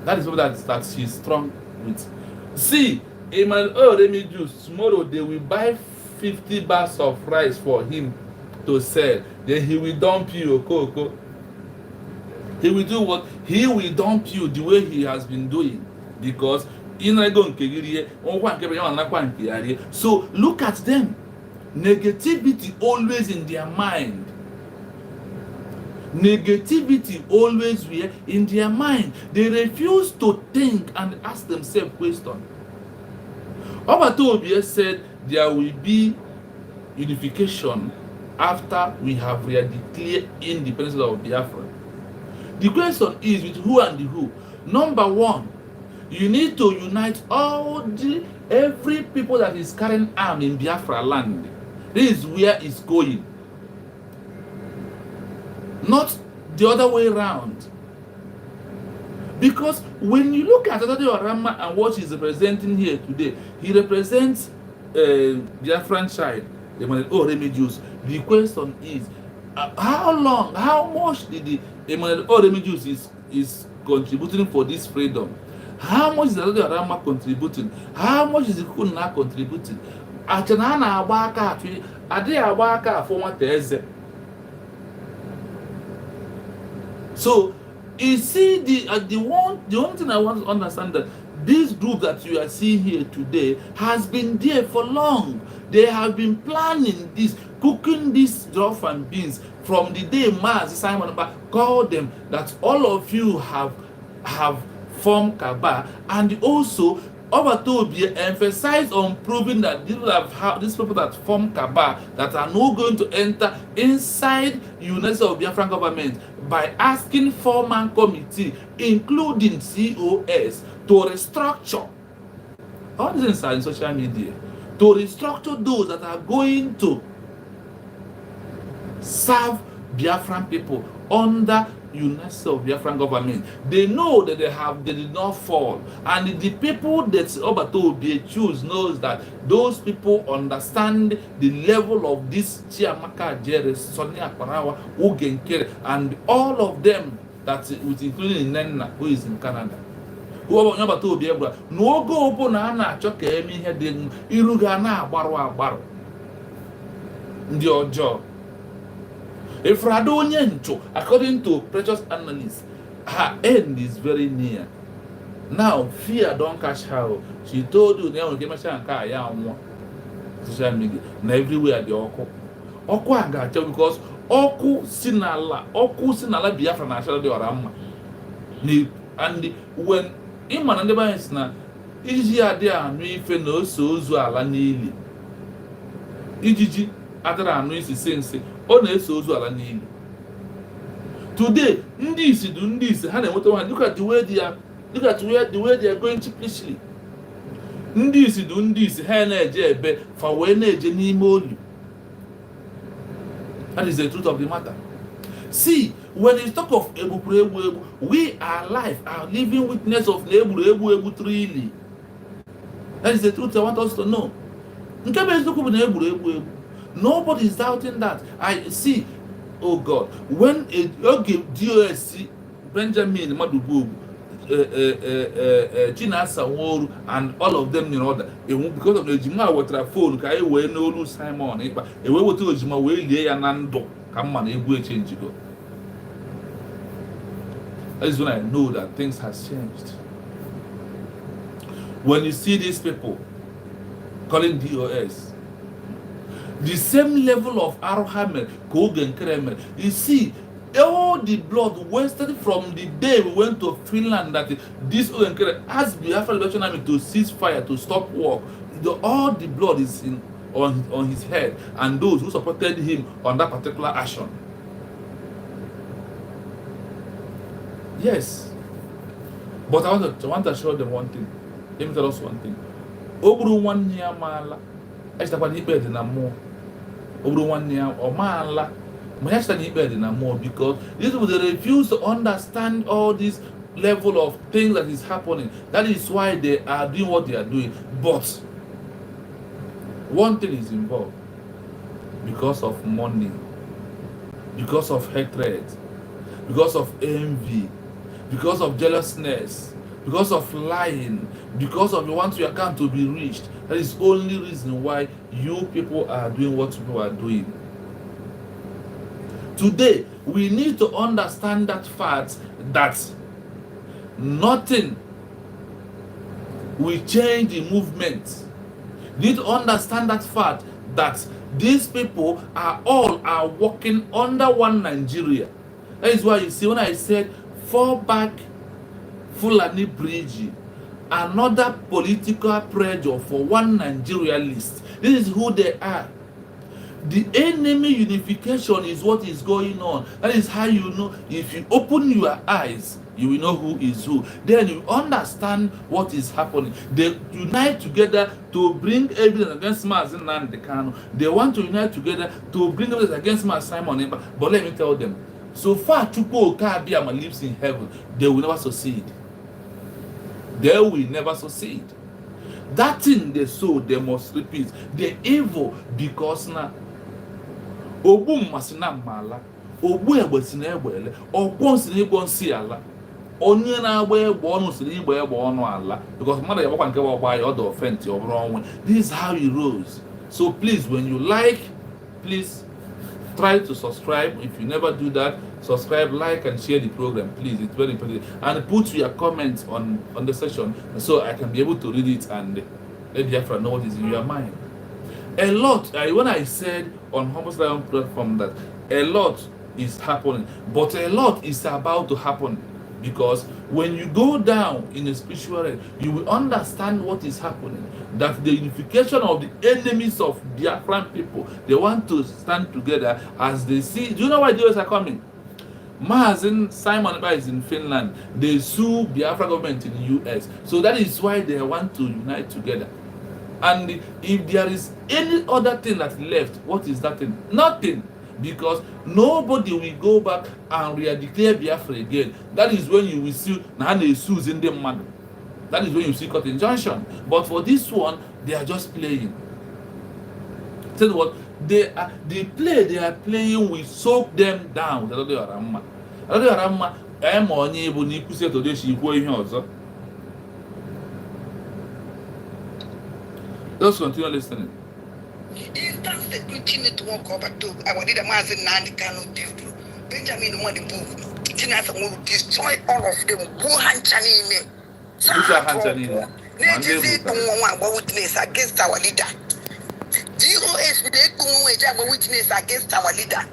That is what that she's strong with. See. Remy Jews, tomorrow they will buy 50 bags of rice for him to sell. Then he will dump you, Okoko. He will do what? He will dump you the way he has been doing. Because so look at them. Negativity always in their mind. Negativity always in their mind. They refuse to think and ask themselves questions. Obatobia said there will be unification after we have declared independence of Biafra. The question is with who and the who. Number one, you need to unite every people that is carrying arm in Biafra land. This is where it's going. Not the other way around. Because when you look at ADADIORAOMMA and what he's representing here today, he represents Biafran child, Remy Jews. The question is, how much did the Remy Jews is contributing for this freedom? How much is ADADIORAOMMA contributing? How much is the Kuna contributing? Achanana Abaka, Ade Abaka for what there is. So you see, the only thing I want to understand that this group that you are seeing here today has been there for long. They have been planning this, cooking these jollof and beans from the day Simon called them that all of you have formed Kaba, and also Obatobie emphasized on proving that these people that form Kaba that are not going to enter inside United States of Biafran government by asking 4-man committee, including COS, to restructure. All these are in social media. To restructure those that are going to serve Biafran people under United States of Biafran government. They know that they did not fall, and the people that Obatobie choose knows that those people understand the level of this Chiamaka Jerry, Sonia Parawa, Ugenkere, and all of them that with including Nenna, who is in Canada. No go open na achọ ka eme ihe dị iru ga na agbarụ ndị ọjọọ. If Rado Nyencho, according to precious analysts, her end is very near. Now, fear don't catch her. She told you, now we can social media. Now, everywhere the Oko Agacha, because Oku Sinala Biafra National ADADIORAOMMA. And when Iman and the Bansna, Iji Adia, me feno so ala nili. Ijiji, Adara, no is sense. Today, look at the way they are. Look at the way they are going cheaply. That is the truth of the matter. See, when you talk of Ebu, we are alive, are living witness of Ebu truly. That is the truth I want us to know. Nobody is doubting that. I see, oh God, when DOSC, Benjamin Madubu, Gina Saworu, and all of them in order, because of the Jima water phone, I will no lose Simon, but a way to Jima will lay an ando, come on, a good change go. That is when I know that things has changed. When you see these people calling DOS, the same level of Arohamel, Kogen Kremer. You see, all the blood wasted from the day we went to Finland that this Ogen Kremer asked Biafra Liberation Army to cease fire, to stop war. All the blood is on his head, and those who supported him on that particular action. Yes. But I want to show them one thing. Let me tell us one thing. Obru 1 year mala. I start to bed in a more. Over 1 year or mala. My bed in a more because these people they refuse to understand all this level of things that is happening. That is why they are doing what they are doing. But one thing is involved. Because of money, because of hatred, because of envy, because of jealousness, because of lying, because of you want your account to be reached. That is the only reason why you people are doing what people are doing. Today, we need to understand that fact that nothing will change the movement. You need to understand that fact that these people are working under one Nigeria. That is why you see when I said FALLBACK, Fulani Bridge, another political pressure for one Nigeria list. This is who they are. The enemy unification is what is going on. That is how you know. If you open your eyes, you will know who is who. Then you understand what is happening. They unite together to bring evidence against Mazen Nandekano. They want to unite together to bring evidence against Mazen Simon. But let me tell them, so far Chukwu Okabiama lives in heaven, they will never succeed. They will never succeed. That thing they sow, they must repeat. The evil because now Obu masina mala, Obu ebesina ebele, Obu sina ibonsi ala. Onye na agba egbe onu sina igba egbe onu ala because mother yabakwa nke wa gba your offense your wrong. This is how he rose. So please, when you like, please try to subscribe. If you never do that, subscribe, like, and share the program, please. It's very important. And put your comments on the session so I can be able to read it and let Biafra know what is in your mind. A lot, when I said on Homos Lion platform that a lot is happening, but a lot is about to happen Because when you go down in a spiritual realm, you will understand what is happening. That the unification of the enemies of Biafran people, they want to stand together as they see. Do you know why the US are coming? Mazin Simon is in Finland. They sue Biafra government in the US. So that is why they want to unite together. And if there is any other thing that's left, what is that thing? Nothing. Because nobody will go back and re-declare Biafra again. That is when you will see Nahane sues in the man. That is when you see court injunction. But for this one, they are just playing. Tell you what, the play they are playing will soak them down. ADADIORAOMMA. ADADIORAOMMA, I'm on you when you say today she go in here. Let's continue listening. Instance that continue to walk over to our leader Mazin Nandi Kano Dildo. Benjamin Money Book. Tinas will destroy all of them. Wuhan Chanine. Witness against our leader. DOS will witness against our leader.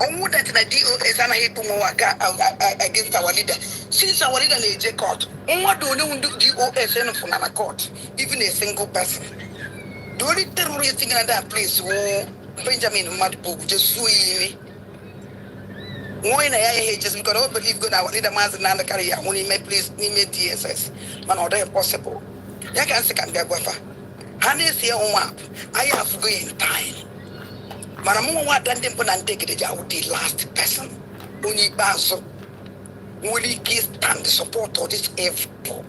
On that the DOS and I against our leader. Since our leader is a court, what do you do DOS and from our court? Even a single person. The only terrorist in that place where Benjamin Madbook just suing me. When I just because I don't believe God, our leader Mazin Nanda Career, only may please me TSS. Man, or they possible. I can't say can be a guafa. Honey, see your map. I have going time. But I'm more than them and take it out the last person. Only Basso. Will he stand the support of this evil?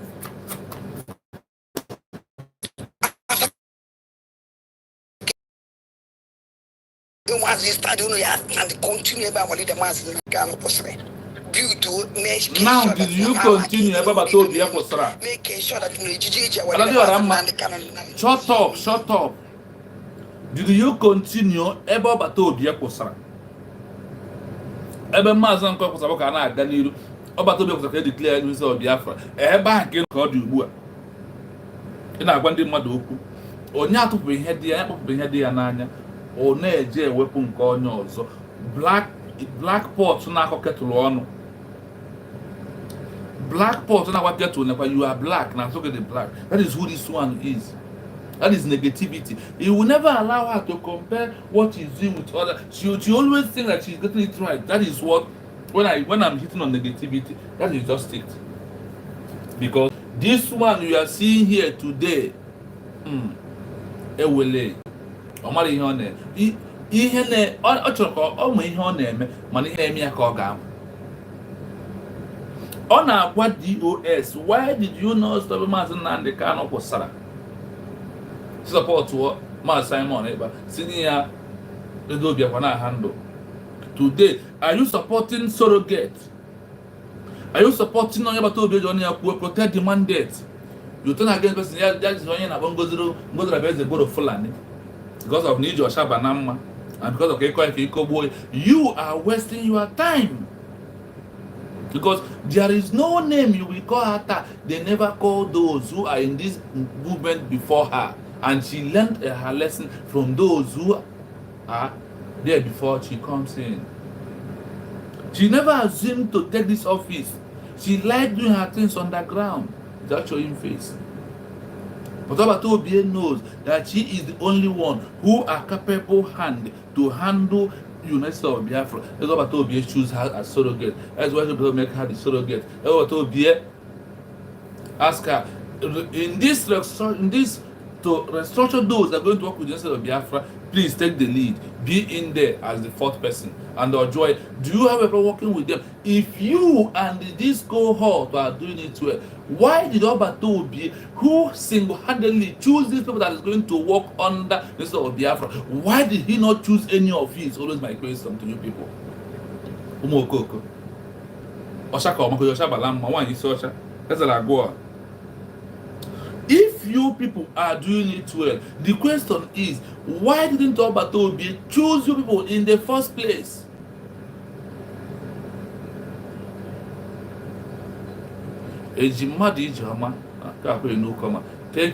Was this study and continue about what the mass in Ghana possible. Due to now, did you continue about to be a postra? Making sure that shut up. Did you continue about to be a postra? Ebe Mazan Cox of Kana, Daniel, about to be declared news of Biafra. A bank in called you. In a one day, Madoku, or not to be head the apple being head the Ananya. Or neje weapon call also black pot na kettle on black pot na what get to you are black now look at the black. That is who this one is. That is negativity. He will never allow her to compare what she's doing with other. She always think that she's getting it right. That is what when I'm hitting on negativity, that is just it. Because this one you are seeing here today, Ewele. Omara ihe ọ na ihe na ọ chọrọ ka ọ ihe ọ na-eme mana ihe eme ya ka ọ ga-amụ. Ọ na-agwa DOS, why did you not stop Maazị Nnamdi Kanu kwụsara support Maazị Simon Ekpa sini ya ego Biafra na handle. Today, are you supporting surrogate? Are you supporting onye gbata obi ọjọọ ya kwuo protect the mandate? You turn against person that is onye na ngoziro abeze gboro Fulani. Because of Nijo Shabanama and because of Keko Boy, you are wasting your time. Because there is no name you will call her. They never call those who are in this movement before her. And she learned her lesson from those who are there before she comes in. She never assumed to take this office. She liked doing her things underground without showing face. But Obatobiye knows that she is the only one who are capable hand to handle United States of Biafra. That's why Obatobiye choose her as surrogate. That's why Obatobiye make her the surrogate. That's why Obatobiye ask her in this to restructure those that are going to work with the United States of Biafra. Please take the lead. Be in there as the fourth person. And Joy, do you have a problem working with them? If you and this cohort are doing it well, why did Obatobiye, who single-handedly choose these people that is going to work under the state of Biafra, why did he not choose any of his? Always my question to you people. Umokoko. Oshaka Omako Yosha Balam, one is Osha. That's a lagoa. If you people are doing it well, the question is, why didn't Obatobiye choose you people in the first place? Thank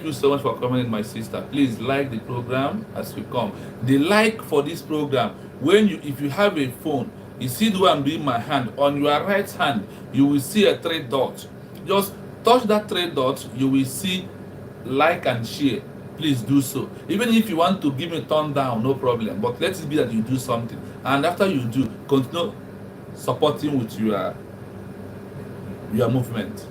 you so much for coming in, my sister. Please like the program as we come. The like for this program, if you have a phone, You see the one being my hand. On your right hand, you will see a 3 dot. Just touch that 3 dot, you will see like and share. Please do so. Even if you want to give me a thumb down, no problem. But let it be that you do something. And after you do, continue supporting with your movement.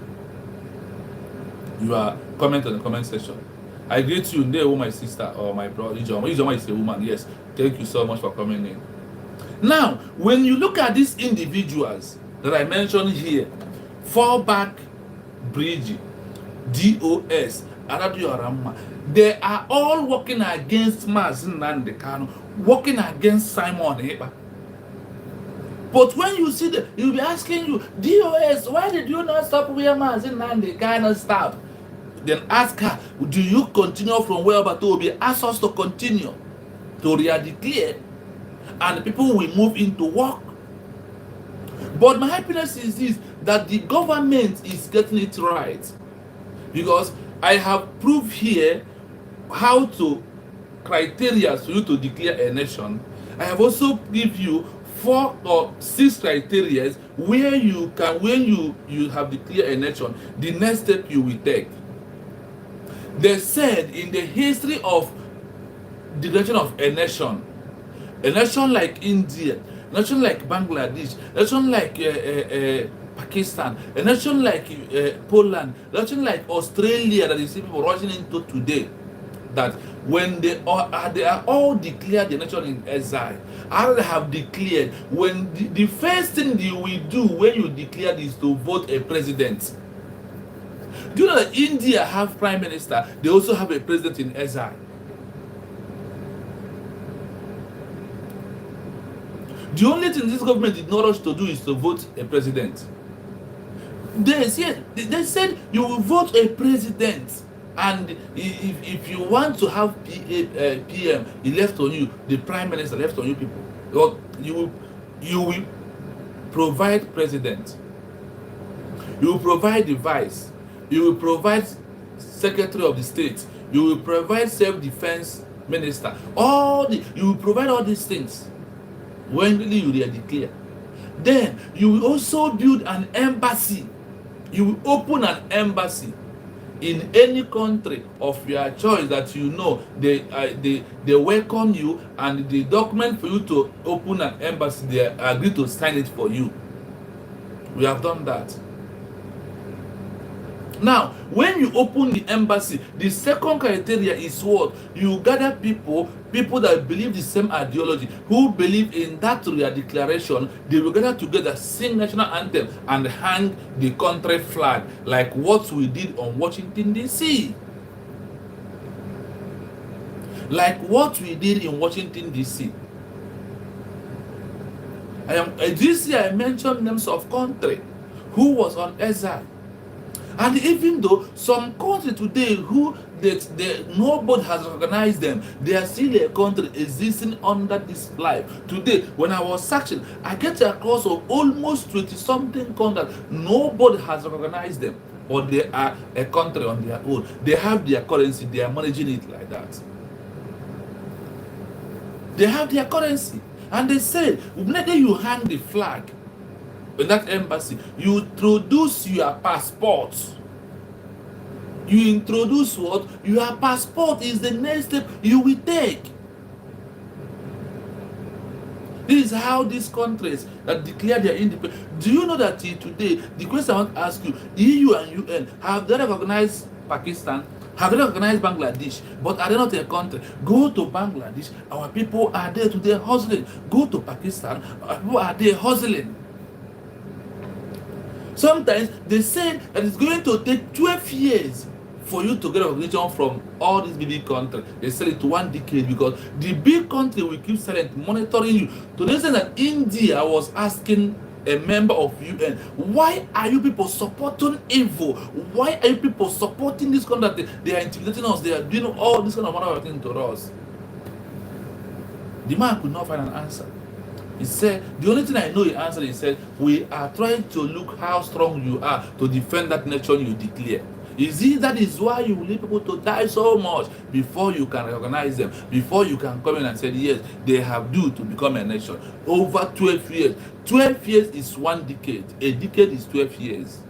Your comment on the comment section. I greet you, there, my sister or my brother. Ijoma is a woman. Yes. Thank you so much for coming in. Now, when you look at these individuals that I mentioned here, Fallback, Bridge, DOS, ADADIORAOMMA, they are all working against Mazi Nnamdi Kanu, working against Simon Ekpa. But when you see them, you'll be asking you, DOS, why did you not stop where Mazi Nnamdi Kanu stopped? Then ask her, do you continue from where Obatobi asked us to continue to re-declare, and people will move into work? But my happiness is this, that the government is getting it right, because I have proved here how to criteria for you to declare a nation. I have also give you 4 or 6 criteria where you can, when you have declared a nation, the next step you will take. They said in the history of declaration of a nation like India, a nation like Bangladesh, a nation like Pakistan, a nation like Poland, a nation like Australia that is people rushing into today, that when they are all declared the nation in exile, how they have declared, when the first thing you will do when you declare is to vote a president. Do you know that India have prime minister? They also have a president in exile. The only thing this government did not rush to do is to vote a president. They said you will vote a president, and if you want to have PM, he left on you, the prime minister left on you people. Or you will provide president, you will provide the vice, you will provide secretary of the state, you will provide self-defense minister, you will provide all these things when really you declare. Then you will also build an embassy. You will open an embassy in any country of your choice that you know they welcome you, and the document for you to open an embassy, they agree to sign it for you. We have done that. Now, when you open the embassy, the second criteria is what? You gather people that believe the same ideology, who believe in that declaration. They will gather together, sing national anthem, and hang the country flag, like what we did on Washington, D.C. Like what we did in Washington, D.C. This year I mentioned names of country who was on exile. And even though some country today who nobody has recognized them, they are still a country existing under this life. Today, when I was searching, I get across of almost 20-something countries. Nobody has recognized them, but they are a country on their own. They have their currency, they are managing it like that. They have their currency. And they said, whenever you hang the flag in that embassy, you introduce your passport. You introduce what? Your passport is the next step you will take. This is how these countries that declare their independence. Do you know that today, the question I want to ask you, EU and UN, have they recognized Pakistan? Have they recognized Bangladesh? But are they not a country? Go to Bangladesh, our people are there today hustling. Go to Pakistan, our people are there hustling. Sometimes they say that it's going to take 12 years for you to get recognition from all these big countries. They sell it to 1 decade, because the big country will keep silent, monitoring you. To the extent that India was asking a member of UN, why are you people supporting evil? Why are you people supporting this country? They are intimidating us. They are doing all this kind of wonderful thing to us. The man could not find an answer. He said, the only thing I know he answered, he said, we are trying to look how strong you are to defend that nation you declare. Is it that is why you leave people to die so much before you can recognize them, before you can come in and say, yes, they have due to become a nation? Over 12 years. 12 years is 1 decade. A decade is 12 years.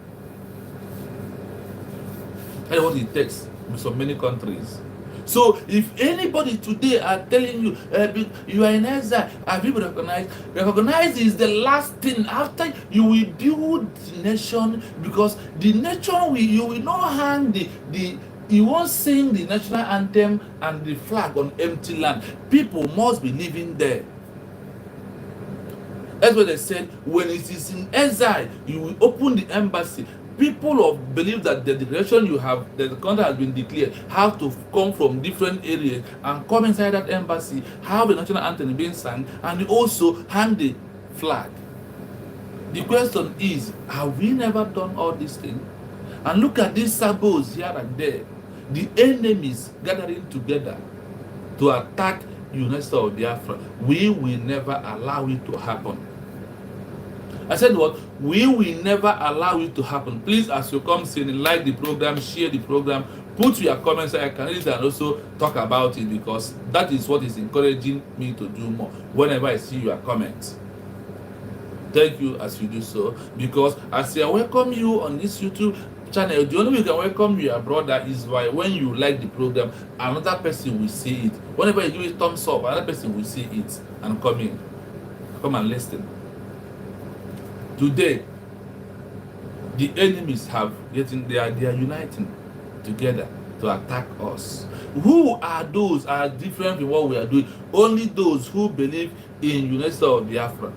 That's what it takes in so many countries. So if anybody today are telling you you are in exile, have you recognized? Recognize is the last thing after you will build the nation, because the nation you will not hang you won't sing the national anthem and the flag on empty land. People must be living there. That's what they said. When it is in exile, you will open the embassy. People believe that the declaration you have, that the country has been declared, have to come from different areas and come inside that embassy, have the national anthem being sung, and also hang the flag. The question is, have we never done all these things? And look at these sabots here and there, the enemies gathering together to attack University of Biafra. We will never allow it to happen. I said what? We will never allow it to happen. Please, as you come seeing, like the program, share the program, put your comments so I can read it and also talk about it, because that is what is encouraging me to do more whenever I see your comments. Thank you as you do so, because as I welcome you on this YouTube channel, the only way you can welcome your brother is by when you like the program, another person will see it. Whenever you give it thumbs up, another person will see it and come and listen. Today, the enemies they are uniting together to attack us. Who are those? Are different from what we are doing. Only those who believe in University of Biafra.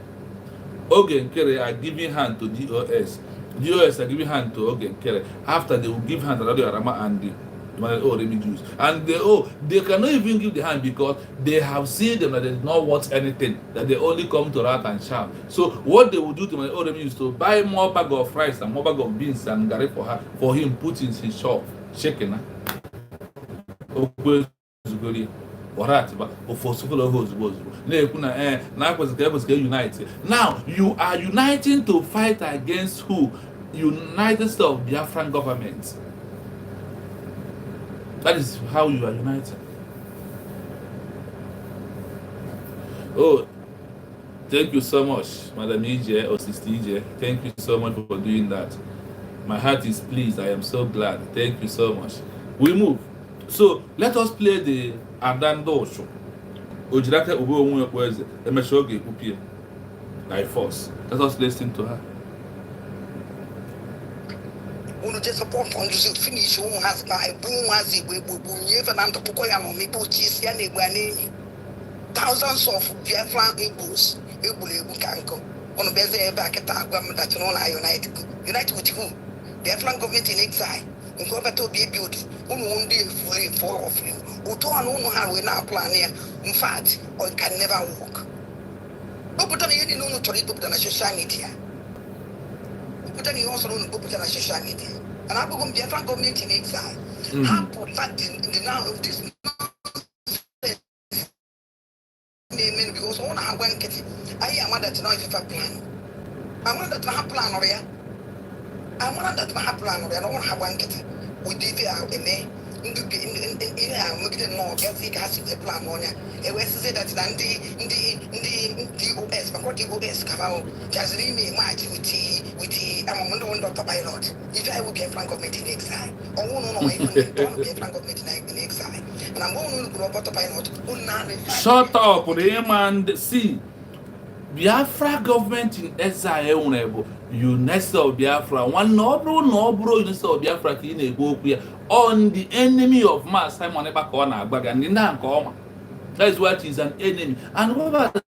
Oge Nkere are giving hand to DOS. DOS are giving hand to Oge Nkere. After they will give hand to ADADIORAOMMA and the Jews. And they cannot even give the hand because they have seen them that they do not want anything, that they only come to rat and shout. So what they will do to my old is to buy more bag of rice and more bag of beans and garri for him, put in his shop, shaking. Now you are uniting to fight against who? United States of Biafran government. That is how you are united. Oh, thank you so much, Madam EJ or Sister EJ. Thank you so much for doing that. My heart is pleased. I am so glad. Thank you so much. We move. So let us play the Adando show. Ojiraka Ubo Onweze Emeshoge Upie by force. Let us listen to her. Uno just support on you finish who has my boom has it we never and to Pokoyano Mibo Chisia Negani. Thousands of Biafran Igbos, Ibu Kanko, on the Beze back at Agam that you are united with who? Biafran government in exile, and go to be built, who won't be fully fall of him, who don't know how we now plan here, in fact, or can never walk. No, but you know to read than a social media. But then you also don't go to social media. And I become Biafran government in exile. How put that in the now of this because all I want to get I am that to know if I plan. I want that to have plan or yeah. I want that to have plan or I don't have one get we did it out in there. In no get it has a plan on ya. It was said that the OS, but what the OS cover just really match with the I'm Dr. Pilot. If I would get Frank government in exile, or no, I don't get Frank government in exile. And I'm going to go Dr. Pilot. Shut up, and see. Biafra government in exile unable. University of Biafra. One no bro University of Biafra in a go on the enemy of mass Simon Ebakona Bag and in Nankoma. That is what is an enemy. And what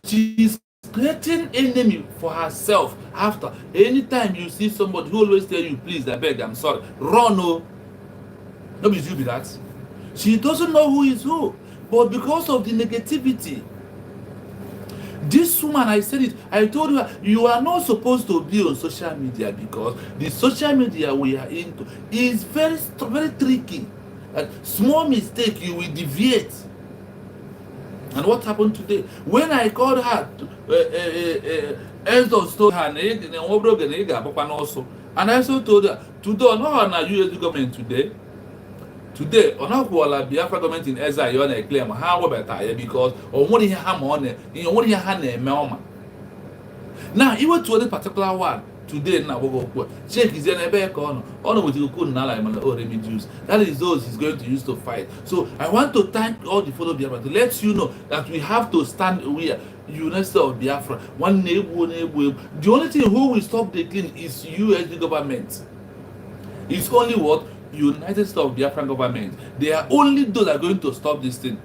she is creating enemy for herself after. Anytime you see somebody who always tell you, please, I beg, I'm sorry, run, no. Nobody do that. She doesn't know who is who. But because of the negativity, this woman, I said it, I told her, you are not supposed to be on social media because the social media we are into is very tricky. Small mistake, you will deviate. And what happened today? When I called her, Elton told her, And I also told her, today, on our US government today, on our Biafra government in Ezra, you want to claim how better because on what he ham on it, you know what he had a melma. Now, even to the particular one, today, now, check is in a back on with you couldn't allow him or reduce. That is those he's going to use to fight. So, I want to thank all the fellow Biafra to let you know that we have to stand where University of Biafra, one neighbor. The only thing who will stop the clean is USD government. It's only what United States of Biafra government. They are only those that are going to stop this thing.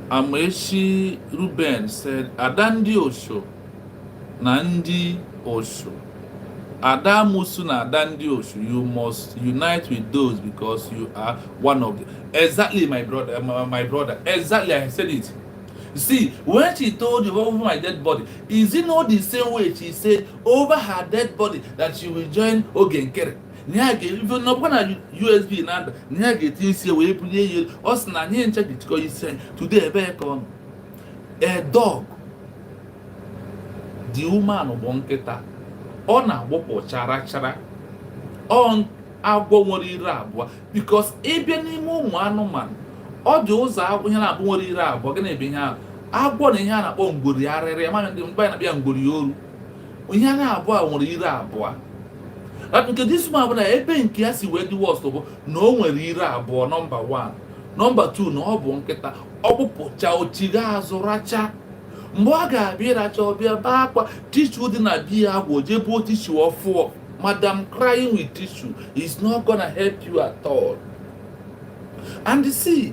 Amechi Ruben said, Adandi Osho, Nandi Osho. Adamusu na Adandi Osho, you must unite with those because you are one of them. Exactly, my brother. Exactly, I said it. See, when she told you over my dead body, is it not the same way she said over her dead body that she will join Ogenkere? Even not one USB and Niage things here will play you. Us na check it because you say today back on a dog. The woman of Bonketa on a wopo chara on agbo nwere ire abụọ because ebe n'ime ụmụ anụmanụ ọ dị ụzọ agwọ ihe na-abụ nwere ire abụọ gị na-ebe ihe ahụ agwọ na ihe a na-akpọ ngwori arịrị ma ndị mgbe na-abịa ngwori oru ihe a na-abụọ nwere ire abụọ nke this man bụ na ebe nke ya si wee dị worst bụ na o nwere ire abụọ nọmba 1 nọmba 2 na ọ bụ nkịta ọ kpụpụcha ochigha azụ racha mgbe ọ ga-abịa ịracha ọbịa baa akwa tishu dị na biya agwọ jebuo tishu ọfụọ. Madam, crying with tissue is not gonna help you at all. And see,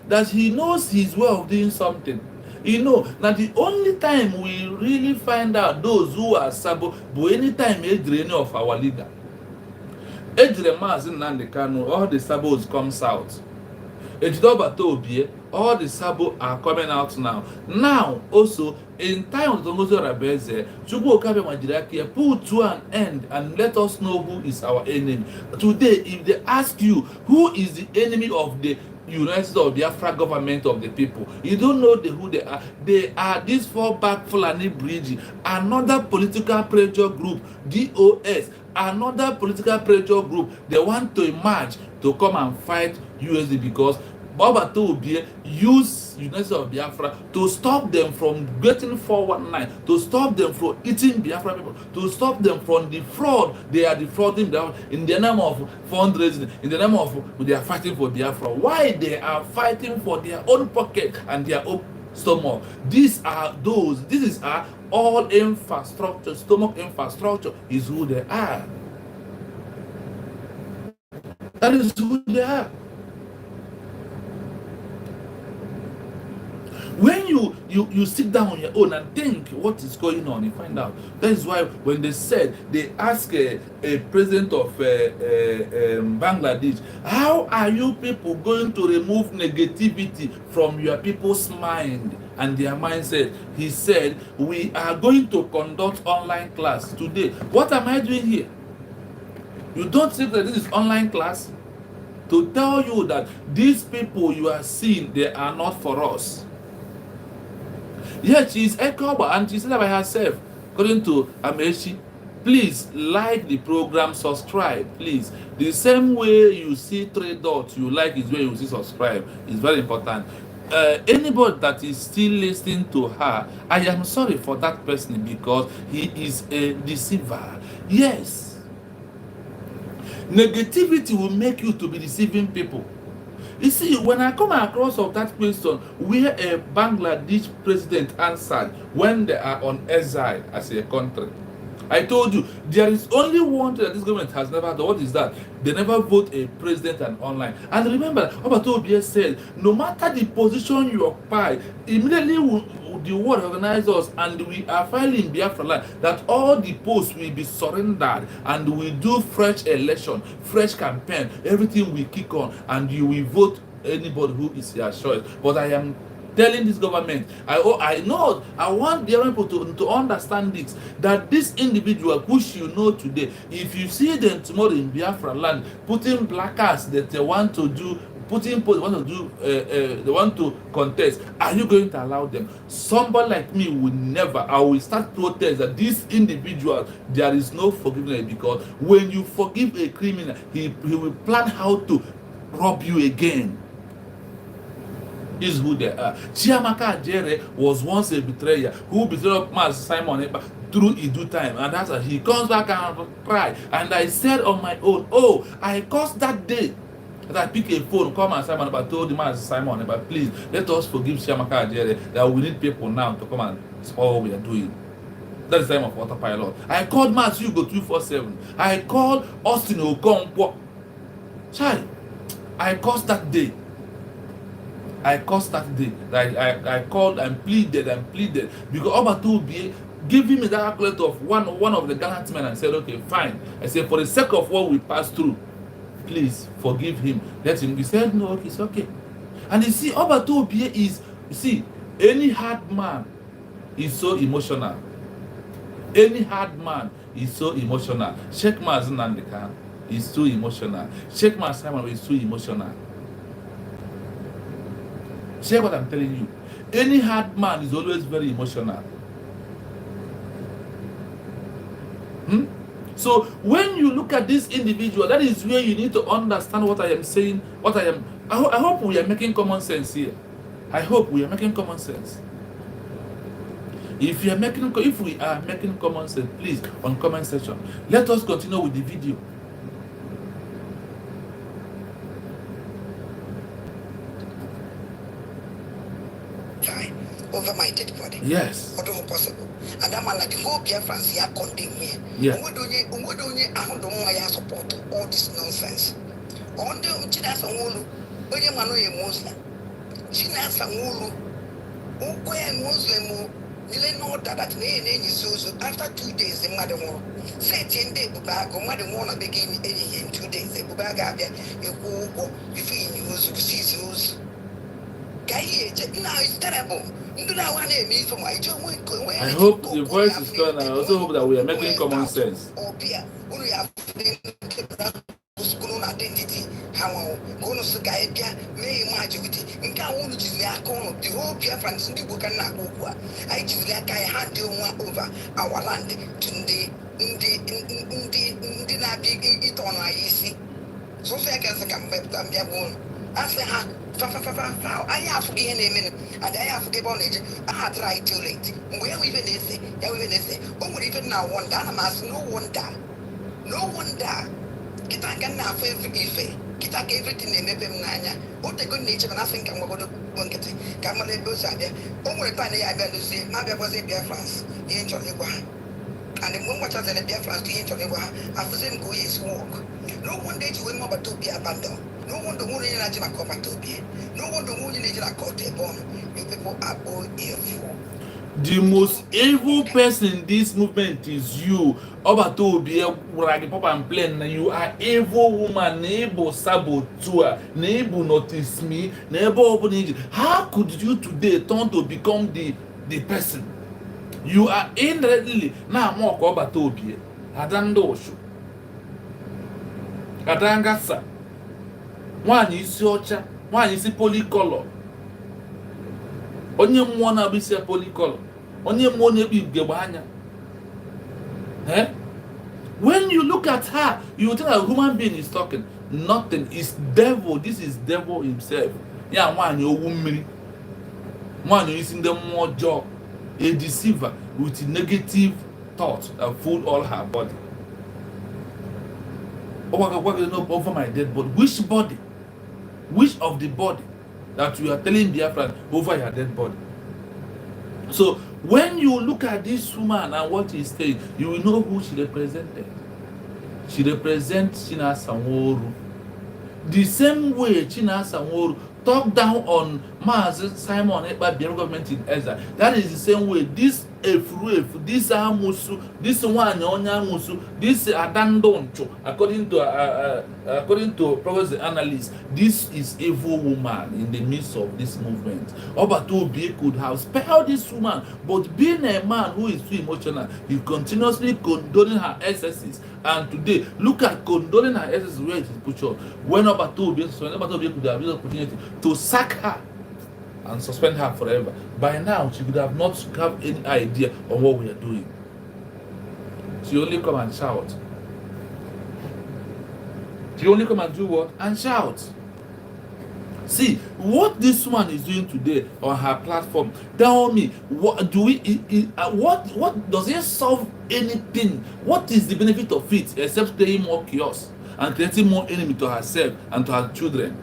that he knows his way of doing something. You know, that the only time we really find out those who are sabo, but anytime any of our leader. All the sabos comes out. All the sabo are coming out now. Now, also, in time of Tongozo Rabeze, Chubu Okabe Majirakia, put to an end and let us know who is our enemy. Today, if they ask you who is the enemy of the United States of Biafra government of the people, you don't know who they are. They are this FALLBACK Fulani Bridge, another political pressure group, DOS, another political pressure group. They want to emerge to come and fight USD because Baba Tobie use United States of Biafra to stop them from getting 419, to stop them from eating Biafra people, to stop them from the fraud they are defrauding Biafra in the name of fundraising, in the name of they are fighting for Biafra. Why they are fighting for their own pocket and their own stomach? This is our all infrastructure, stomach infrastructure is who they are. That is who they are. When you sit down on your own and think what is going on, you find out. That is why when they said, they asked a president of Bangladesh, how are you people going to remove negativity from your people's mind and their mindset? He said, we are going to conduct online class today. What am I doing here? You don't think that this is online class? To tell you that these people you are seeing, they are not for us. Yet she is Ekoba and she said that by herself, according to Amechi, please like the program, subscribe, please. The same way you see 3 dots, you like is where you see subscribe. It's very important. Anybody that is still listening to her, I am sorry for that person because he is a deceiver. Yes. Negativity will make you to be deceiving people. You see, when I come across of that question where a Bangladesh president answered when they are on exile as a country, I told you there is only one thing that this government has never done. What is that? They never vote a president and online. And remember, Obatobie said, no matter the position you occupy, immediately the world organize us and we are filing Biafra land that all the posts will be surrendered and we do fresh election, fresh campaign, everything will kick on and you will vote anybody who is your choice. But I am telling this government, I know, I want the people to understand this, that this individual which you know today, if you see them tomorrow in Biafra land putting placards that they want to do putting posts, they want to contest. Are you going to allow them? Somebody like me will never. I will start protest that this individual, there is no forgiveness, because when you forgive a criminal, he will plan how to rob you again. Is who they are. Chiamaka Jere was once a betrayer who betrayed Master Simon Ekpa through Idu time, and that's why he comes back and cry. And I said on my own, oh, I caused that day that I pick a phone, call Master Simon Ekpa, told the Master Simon Ekpa, please let us forgive Chiamaka Jere, that we need people now to come and spoil what we are doing. That is the time of autopilot. I called Master Hugo 247. I called Austin Okonkwo. Chai, I caused that day. I caused that day. I called and pleaded because Obatobi gave me that accolade of one of the gallant men and said, okay, fine. I said, for the sake of what we passed through, please forgive him. Let him. He said, no, okay, it's okay. And you see, Obatobi is, you see, any hard man is so emotional. Any hard man is so emotional. Sheikh Mazin Nandika is too emotional. Sheikh Simon is too emotional. Share what I'm telling you. Any hard man is always very emotional. So when you look at this individual, that is where you need to understand what I am saying. I hope we are making common sense here. I hope we are making common sense. If we are making common sense, please, on comment section, let us continue with the video. Over my dead body. Yes. What possible? And I'm like the whole BIAFRA condemn me. Yeah. I don't support all this nonsense. On the Chinas and Wulu, when you are Muslim, Chinas and Wulu, who Muslim, you know that name is so after 2 days, the mother won't say 10 days, Bubag, or mother won't begin in 2 days. The Bubaga, you go, you feel you see. Now it's terrible. I hope the voice is clear, and I also hope that we are making common sense. I have forgiven him and I have forgiven it. I had tried too late. Where we even say, oh, even now, one done, no wonder. No wonder. Kita can now for every Kita gave everything in Nanya. What the good nature, and I think I'm going to get it. Kamale Bosabia. Oh, what I got to say, my was a BIAFRA. He ain't on the one. And the moment I said a BIAFRA, he ain't on the one. After them go his walk. No one day to him about to be abandoned. No one the woman in a coma to be. No one the woman in a court born. You people are all evil. The most evil person in this movement is you. Obatobi, Ragi Papa and Plain. You are evil woman, neighbor saboteur, neighbor notice me, neighbor opening. How could you today turn to become the person? You are indirectly now more Obatobi. Adandoshu. Adangasa. One is Yocha, one is a polycolor. Only one will be a polycolor. Only one will be Gebanya. Eh? When you look at her, you think a human being is talking. Nothing. It's devil. This is devil himself. Yeah, one you woman. One you using the more job. A deceiver with negative thoughts that fool all her body. Over my dead body. Which body? Which of the body that you are telling Biafra over your dead body? So when you look at this woman and what she's saying, you will know who she represented. She represents China Sanworu. The same way China Sanworu talked down on Master Simon Ekpa government in Ezra. That is the same way this Efru, this Amusu, this one Musu, this Adandoncho, according to Professor Analyst, this is evil woman in the midst of this movement. Obatobi could have spared this woman, but being a man who is too emotional, he continuously condoning her excesses And today, look at condoling her excess where it is put on. When Obatobi could have used the opportunity to sack her and suspend her forever. By now, she could have not have any idea of what we are doing. She only come and shout. She only come and do what? And shout. See, what this woman is doing today on her platform, tell me, what do what does it solve anything? What is the benefit of it except creating more chaos and creating more enemy to herself and to her children?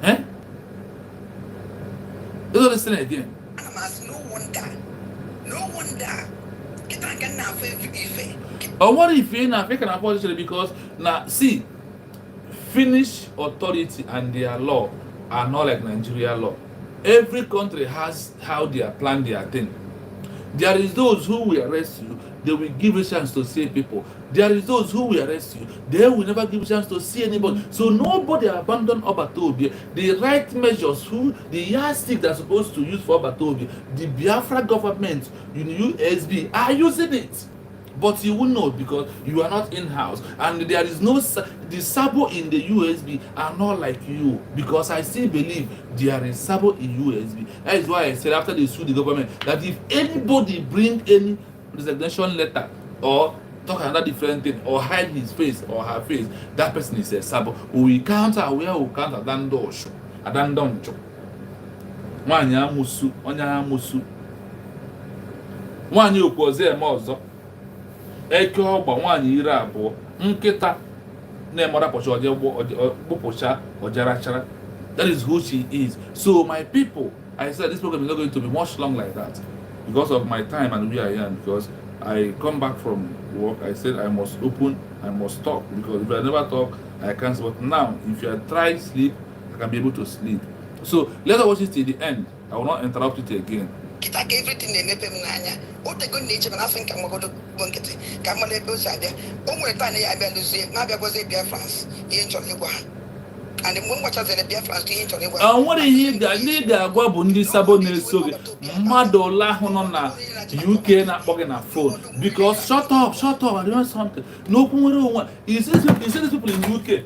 Eh? Let's listen again. No wonder. Or what if you in African opposition? Because now see, Finnish authority and their law are not like Nigeria law. Every country has how they are plan their thing. There is those who will arrest you, they will give a chance to see people. There is those who will arrest you, they will never give a chance to see anybody. So nobody abandoned Obatobi. The right measures, the yardstick they're supposed to use for Obatobi, the Biafra government, USB, are using it. But you will know because you are not in-house, and there is no the sabo in the USB are not like you, because I still believe there is sabo in USB. That is why I said after they sue the government that if anybody bring any resignation letter or talk another different thing or hide his face or her face, that person is a sabo. We counter where we counter adandosho, adandoncho. Wanya musu, onya musu. Wanya opoze mozo. Eke ọgba nwaanyị iri abụọ nkịta na-emara pọcha gbupụcha ọjarachara. That is who she is. So my people, I said this program is not going to be much long like that because of my time and where I am, because I come back from work. I said I must open, I must talk, because if I never talk I can't. But now if you try sleep, I can be able to sleep. So let's watch it till the end. I will not interrupt it again. Kita ke everything na emepe m n'anya o tego na-eche mana afọ nke magodo bụ nkịtị ka mmadụ ebe o si abịa o nwere taa na ya abịa n'ozie na-abịa gwazie BIAFRANS ihe nchọrọ ịgwa ha and mgbe m gwachazere BIAFRANS ihe nchọrọ ịgwa ha nwere ihe ndị ga-agwa bụ ndị sabo na-eso gị mmadụ ole ahụ nọ na UK na-akpọ gị na phone because shut up I don't something n'okwu nwere onwe you see these people in UK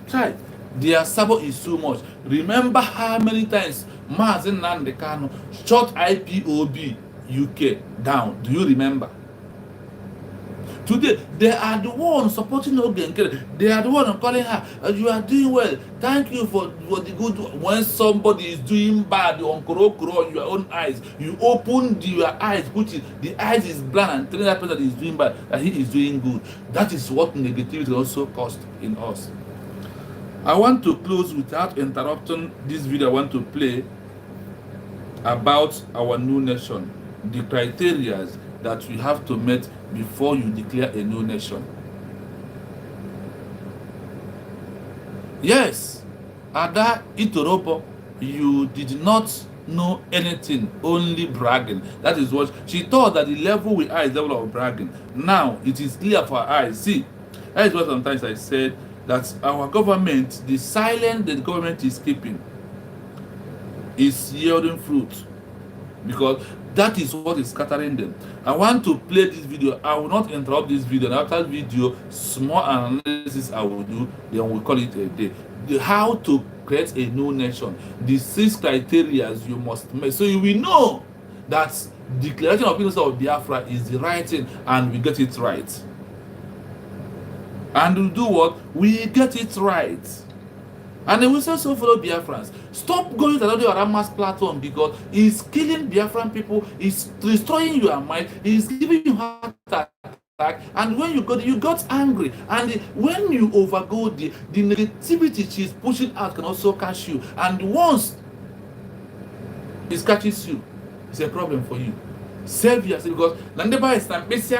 try their sabo is so much. Remember how many times Mazi Nnamdi Kanu shut IPOB UK down? Do you remember? Today, they are the ones supporting Ogenkere. They are the ones calling her, you are doing well. Thank you for the good. When somebody is doing bad on your own eyes, you open your eyes, which is the eyes is blind, and telling that person that is doing bad, that he is doing good. That is what negativity also cost in us. I want to close without interrupting this video. I want to play about our new nation, the criteria that we have to meet before you declare a new nation. Yes, Ada Itoropo, you did not know anything, only bragging. That is what she thought, that the level we are is the level of bragging. Now it is clear for her eyes. See, that is what sometimes I said, that our government, the silence that the government is keeping is yielding fruit, because that is what is scattering them. I want to play this video. I will not interrupt this video. And after this video, small analysis I will do, then we'll call it a day. How to create a new nation. The 6 criteria you must make. So you will know that the declaration of independence of Biafra is the right thing, and we get it right. And we do what? We get it right. And then we also follow Biafrans. Stop going to ADADIORAOMMA's platform, because he's killing Biafran people, he's destroying your mind, he's giving you heart attack. And when you got angry. And when you overgo the negativity she's pushing out can also catch you. And once it catches you, it's a problem for you. Save yourself, because Nandeba is not this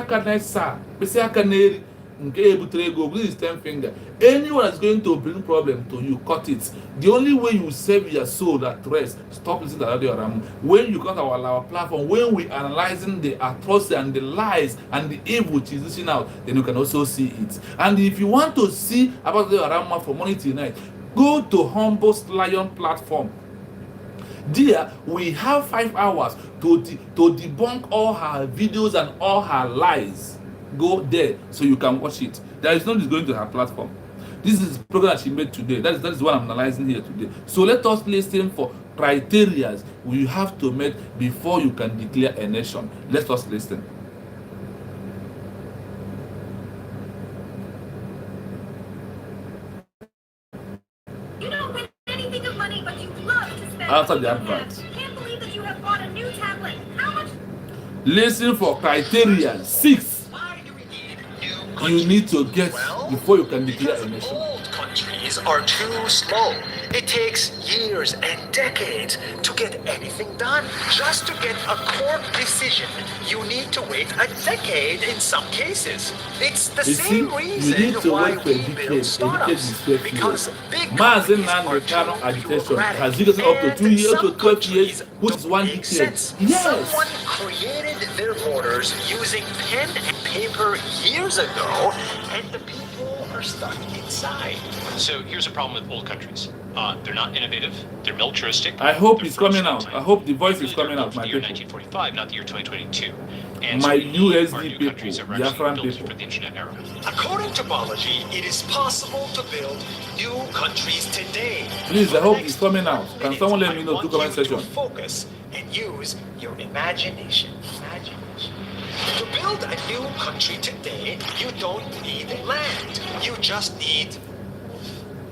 is 10 finger. Anyone that's going to bring problem to you, cut it. The only way you save your soul at rest, stop listening to ADADIORAOMMA. When you cut our platform, when we analyzing the atrocity and the lies and the evil which is listening out, then you can also see it. And if you want to see about ADADIORAOMMA from morning till night, go to Humble's Lion platform. There we have 5 hours to debunk all her videos and all her lies. go there so you can watch it. There is nobody going to her platform. This is the program that she made today. That is what I'm analyzing here today. So let us listen for criteria you have to meet before you can declare a nation. Let us listen. You don't win anything of money, but you love to spend. After the advert. Can't believe that you have bought a new tablet. How much? Listen for criteria 6 you need to get before you can declare a nation. Old countries are too slow. It takes years and decades to get anything done. Just to get a court decision, you need to wait a decade in some cases. It's the same reason why we build startups. Because big companies are too agitation has bureaucratic, taken up to 2 years to some 12 years, countries which is 1 don't make decade. sense. Yes. Someone created their borders using pen and paper years ago, and the people are stuck inside. So here's a problem with old countries. They're not innovative. They're militaristic. I hope they're it's coming first out. time. I hope the voice is Really, coming they're out, built my for the year people. 1945, not the year 2022. And My so we need USD our new people, countries that were actually Biafran built people. for the internet era. According to biology, it is possible to build new countries today. Please, I For the hope next it's coming out. 1 Can minute, someone let I me know want through comment you to section? focus and use your imagination. To build a new country today, you don't need land. You just need.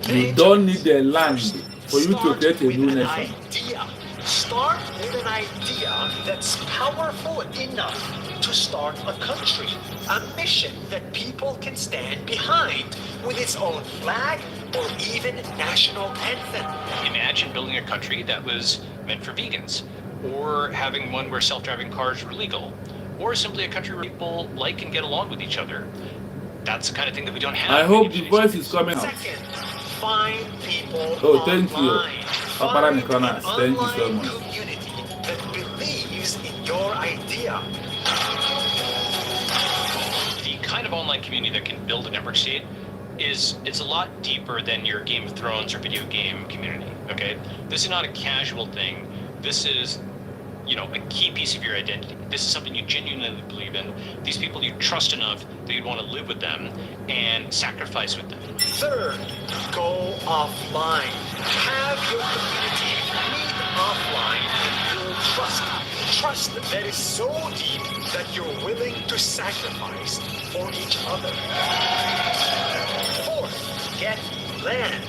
You don't need the land for you to Start create a with new an nation. idea. Start with an idea that's powerful enough to start a country, a mission that people can stand behind with its own flag or even national anthem. Imagine building a country that was meant for vegans, or having one where self-driving cars were legal, or simply a country where people like and get along with each other. That's the kind of thing that we don't have. I in hope many the of voice these is coming out. Second, find people Oh, thank you. online. Papa Find Nicolas, an thank you so online much. community that believes in your idea. The kind of online community that can build a network state it's a lot deeper than your Game of Thrones or video game community. Okay, this is not a casual thing. This is, a key piece of your identity. This is something you genuinely believe in. These people you trust enough that you'd want to live with them and sacrifice with them. Third, go offline. Have your community meet offline and build trust. Trust that is so deep that you're willing to sacrifice for each other. Fourth, get land.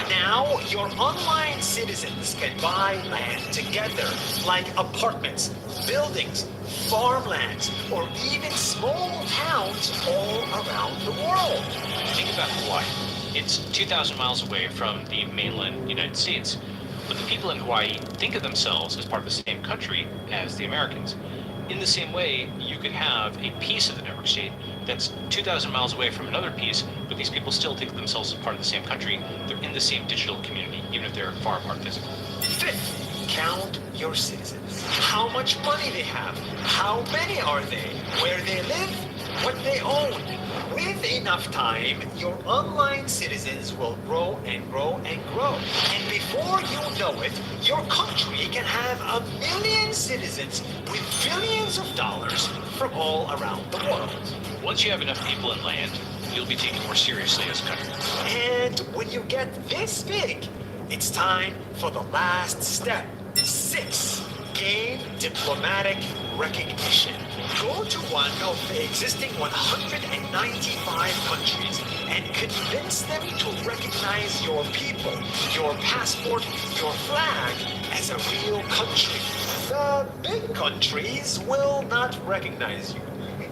Now, your online citizens can buy land together, like apartments, buildings, farmlands, or even small towns all around the world. Think about Hawaii. It's 2,000 miles away from the mainland United States, but the people in Hawaii think of themselves as part of the same country as the Americans. In the same way, you could have a piece of the network state that's 2,000 miles away from another piece, but these people still think of themselves as part of the same country. They're in the same digital community, even if they're far apart physically. Fifth, count your citizens. How much money they have, how many are they, where they live, what they own. With enough time, your online citizens will grow and grow and grow. And before you know it, your country can have 1 million citizens with billions of dollars from all around the world. Once you have enough people and land, you'll be taken more seriously as a country. And when you get this big, it's time for the last step. 6, gain diplomatic recognition. Go to one of the existing 195 countries and convince them to recognize your people, your passport, your flag as a real country. The big countries will not recognize you.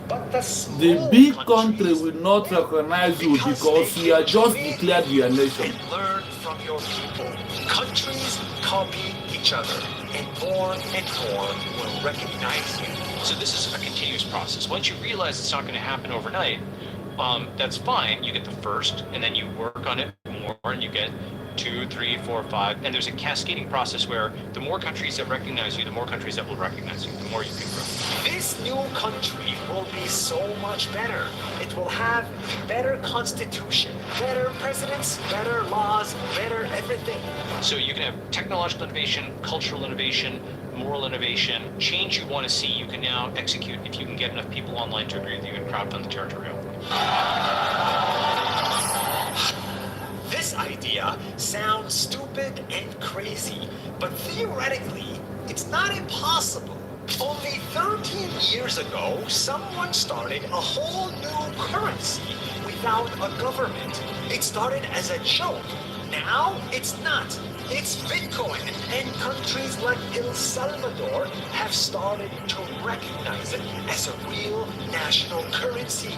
But The big country will not recognize you because you are just declared your nation. And learn from your people. Countries copy each other, and more will recognize you. So this is a continuous process. Once you realize it's not going to happen overnight, that's fine. You get the first, and then you work on it more, and you get 2, 3, 4, 5, and there's a cascading process where the more countries that recognize you, the more countries that will recognize you, the more you can grow. This new country will be so much better. It will have better constitution, better presidents, better laws, better everything. So you can have technological innovation, cultural innovation, moral innovation, change you want to see, you can now execute if you can get enough people online to agree with you and crowdfund the territorial. This idea sounds stupid and crazy, but theoretically, it's not impossible. Only 13 years ago, someone started a whole new currency without a government. It started as a joke. Now, it's not. It's Bitcoin, and countries like El Salvador have started to recognize it as a real national currency.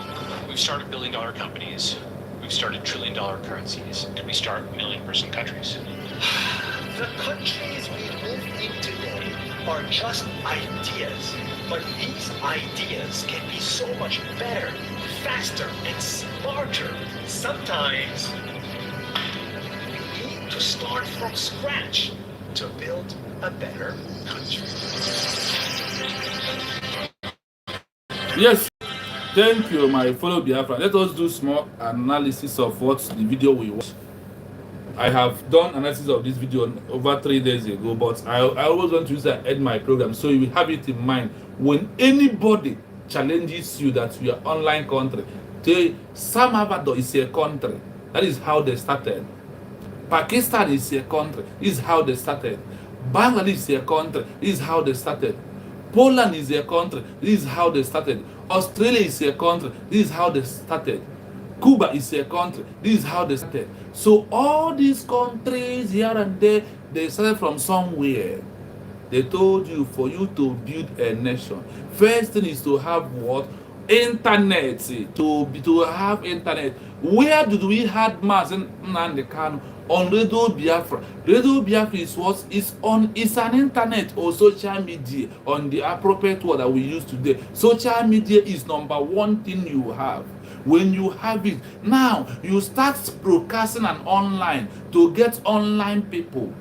We've started billion-dollar companies. We've started trillion-dollar currencies. Could we start million-person countries? The countries we live in today are just ideas, but these ideas can be so much better, faster, and smarter. Sometimes we need to start from scratch to build a better country. Yes, thank you, my fellow Biafra. Let us do small analysis of what the video we watched. I have done analysis of this video over 3 days ago, but I always want to use that and end my program so you will have it in mind when anybody challenges you that you are online country. Salvador is a country. That is how they started. Pakistan is a country. This is how they started. Bangladesh is a country. This is how they started. Poland is a country. This is how they started. Australia is a country. This is how they started. Cuba is a country. This is how they started. So all these countries here and there, they started from somewhere. They told you for you to build a nation, first thing is to have what? Internet. To have internet. Where did we have mass in Nnamdi Kanu? On Radio Biafra. Radio Biafra is what is on, it's an internet or social media on the appropriate word that we use today. Social media is number one thing you have. When you have it, now you start broadcasting and online to get online people.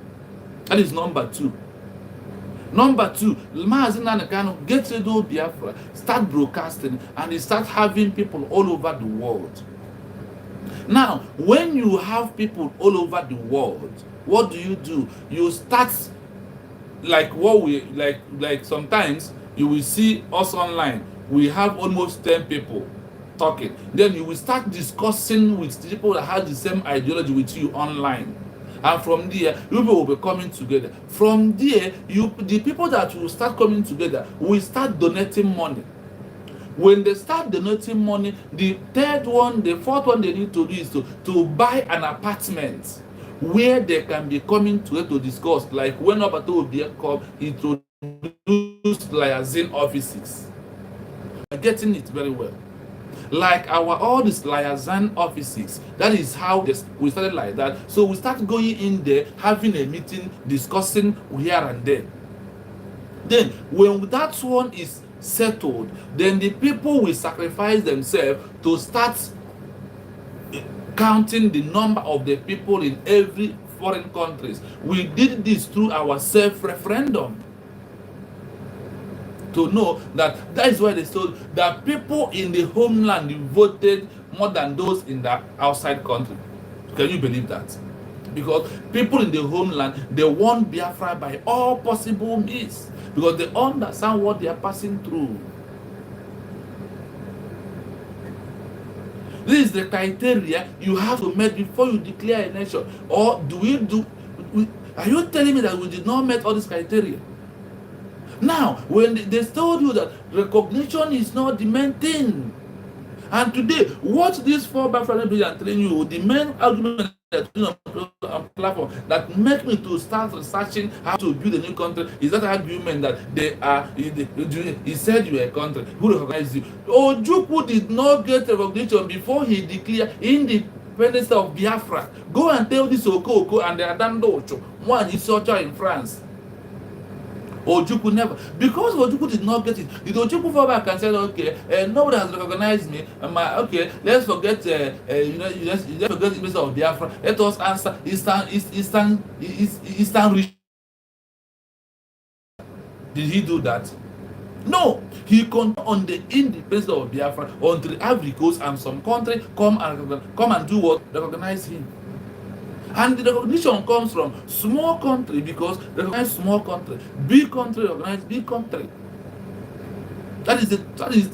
That is number two. Number two, get Radio Biafra, start broadcasting, and you start having people all over the world. Now, when you have people all over the world, what do? You start like what we like sometimes you will see us online. We have almost 10 people talking. Then you will start discussing with people that have the same ideology with you online. And from there, people will be coming together. From there, the people that will start coming together will start donating money. When they start donating money, the fourth one they need to do is to buy an apartment where they can be coming together to discuss. Like when Obato will be come, introduce liaison offices. We're getting it very well. Like all these liaison offices, that is how we started like that. So we start going in there, having a meeting, discussing here and there. Then when that one is settled, then the people will sacrifice themselves to start counting the number of the people in every foreign countries. We did this through our self-referendum to know that is why they told that people in the homeland voted more than those in the outside country. Can you believe that? Because people in the homeland, they want Biafra by all possible means, because they understand what they are passing through. This is the criteria you have to meet before you declare a nation. Or are you telling me that we did not meet all these criteria? Now, when they told you that recognition is not the main thing, and today, watch this FALLBACK are telling you, the main argument on platform that make me to start researching how to build a new country is that argument that he said you are a country who recognizes you. Ojukwu did not get recognition before he declared independence of Biafra. Go and tell this Okoko and the Adando Ocho, one is in France. Ojukwu never, because Ojukwu did not get it. Did Ojukwu fall back and said, okay, nobody has recognized me, okay, let's forget, let's forget the minister of Biafra. Let us answer Eastern region. Did he do that? No, he continued on the independence of Biafra until the Ivory Coast and some country come and do what? Recognize him. And the recognition comes from small country, because recognize small country, big country recognize big country. This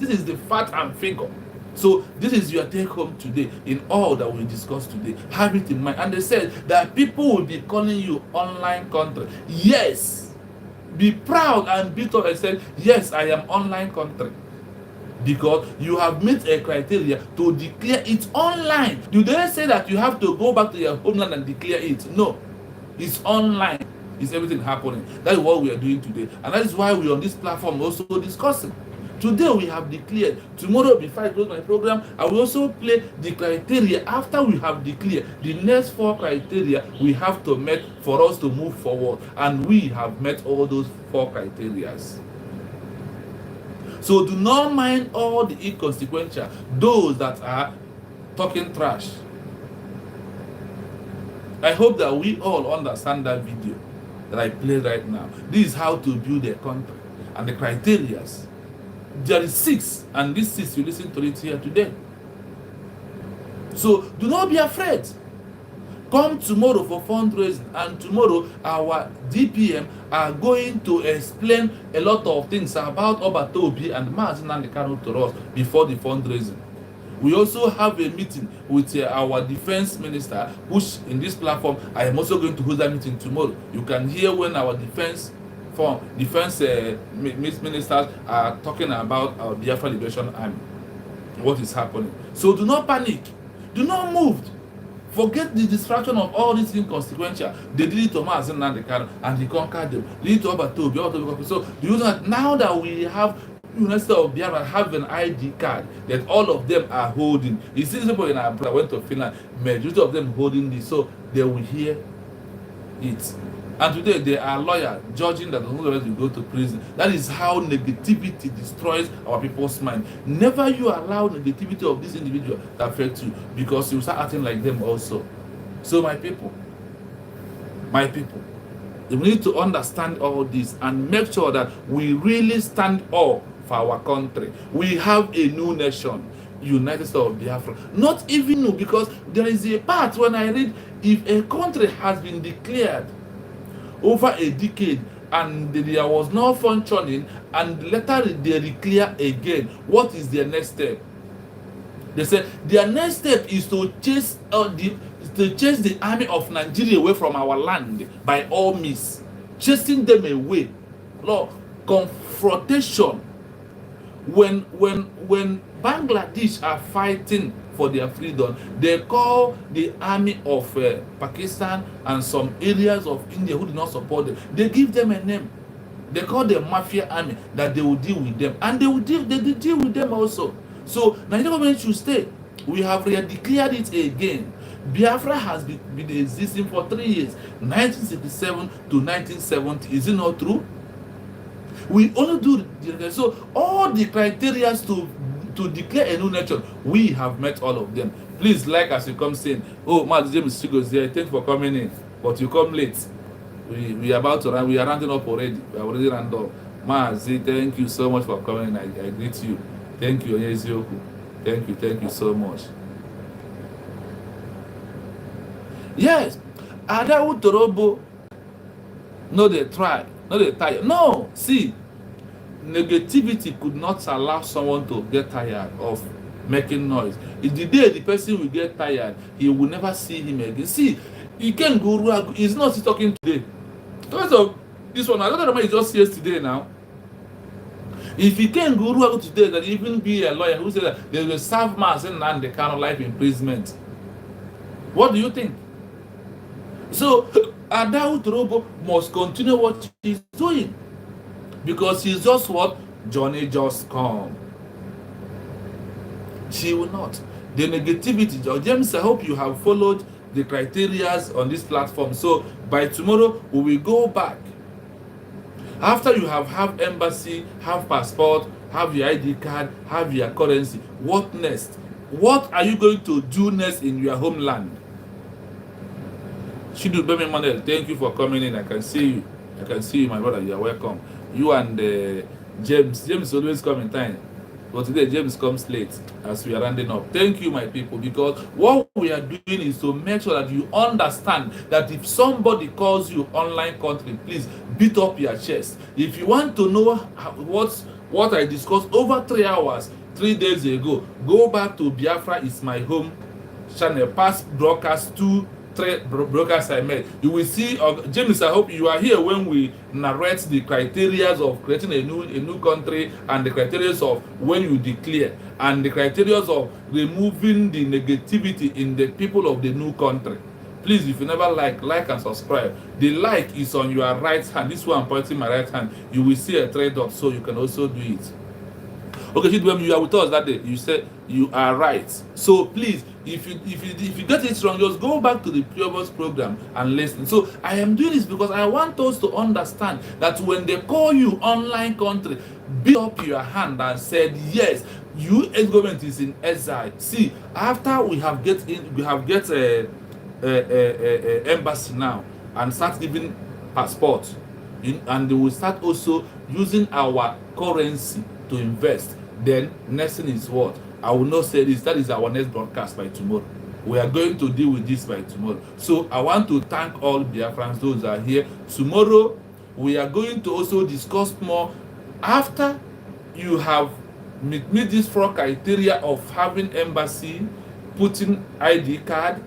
is the fact and figure. So this is your take home today in all that we discussed today. Have it in mind. And they said that people will be calling you online country. Yes. Be proud and be told and say, yes, I am online country. Because you have met a criteria to declare it online. Do they say that you have to go back to your homeland and declare it? No. It's online. It's everything happening. That is what we are doing today. And that is why we are on this platform also discussing. Today we have declared. Tomorrow, before I close my program, I will also play the criteria after we have declared. The next 4 criteria we have to meet for us to move forward. And we have met all those 4 criteria. So do not mind all the inconsequential, those that are talking trash. I hope that we all understand that video that I played right now. This is how to build a country and the criteria. There is 6, and this 6 you listen to it here today. So do not be afraid. Come tomorrow for fundraising, and tomorrow our DPM are going to explain a lot of things about Obatobi and Mazi Nnamdi Kanu to us before the fundraising. We also have a meeting with our defense minister, which in this platform I am also going to host that meeting tomorrow. You can hear when our defense ministers are talking about our Biafra Liberation Army, what is happening. So do not panic, do not move. Forget the distraction of all these inconsequential. They did it to Mazi Nnamdi Kanu and he conquered them. They did it to Obatobi. So do you know that now that we have University of Biafra have an ID card that all of them are holding? You see people in our brother went to Finland, majority of them holding this, so they will hear it. And today they are lawyers judging that the will go to prison. That is how negativity destroys our people's mind. Never you allow negativity of this individual to affect you, because you start acting like them also. So my people, we need to understand all this and make sure that we really stand up for our country. We have a new nation, United States of Biafra. Not even new, because there is a part when I read, if a country has been declared over a decade and there was no functioning, and later they declare again, what is their next step? They say their next step is to chase the army of Nigeria away from our land by all means, chasing them away. Lord, confrontation. When Bangladesh are fighting for their freedom, they call the army of Pakistan and some areas of India who do not support them, they give them a name. They call them mafia army, that they will deal with them, and they deal with them also. So Nigerian government should stay. We have declared it again. Biafra has been existing for 3 years, 1967 to 1970. Is it not true? We only do so all the criteria to declare a new nation, we have met all of them. Please, like as you come saying, oh, Matt James Chigos there, thanks for coming in, but you come late. We are about to run, we are rounding up already. We are already rounded up. Mazi, thank you so much for coming. I greet you. Thank you, Onyezioku. Thank you so much. Yes, Adawu Torobo, no, they try, no, they tire. No, see, negativity could not allow someone to get tired of making noise. If the day the person will get tired, he will never see him again. See, he can go wrong. He's not talking today. Because of this one, I don't know why he just yesterday now. If he can go wrong today, that even be a lawyer who said that they will serve Mazi Nnamdi Kanu life imprisonment. What do you think? So Adawu Torobo must continue what he's doing, because he's just what? Johnny just come. She will not. The negativity, James, I hope you have followed the criteria on this platform. So by tomorrow, we will go back After you have embassy, have passport, have your ID card, have your currency, what next? What are you going to do next in your homeland? Shidu Bemi Manuel, thank you for coming in. I can see you. I can see you, my brother. You are welcome. You and James. James always come in time. But today, James comes late as we are rounding up. Thank you, my people, because what we are doing is to make sure that you understand that if somebody calls you online country, please beat up your chest. If you want to know what I discussed over 3 hours, 3 days ago, go back to Biafra is my home channel, past broadcast 2 brokers I met. You will see, James, I hope you are here when we narrate the criteria of creating a new country, and the criteria of when you declare, and the criteria of removing the negativity in the people of the new country. Please, if you never like and subscribe. The like is on your right hand. This one I'm pointing my right hand. You will see a 3 dot, so you can also do it. Okay, Chidwem, you are with us that day. You said you are right. So please, if you get it wrong, just go back to the previous program and listen. So I am doing this because I want us to understand that when they call you online country, beat up your hand and said yes, U.S. government is in exile. See, after we have get a embassy now and start giving passport, and they will start also using our currency to invest. Then next thing is what? I will not say this. That is our next broadcast by tomorrow. We are going to deal with this by tomorrow. So I want to thank all Biafrans, those that are here. Tomorrow we are going to also discuss more after you have meet these 4 criteria of having embassy, putting ID card,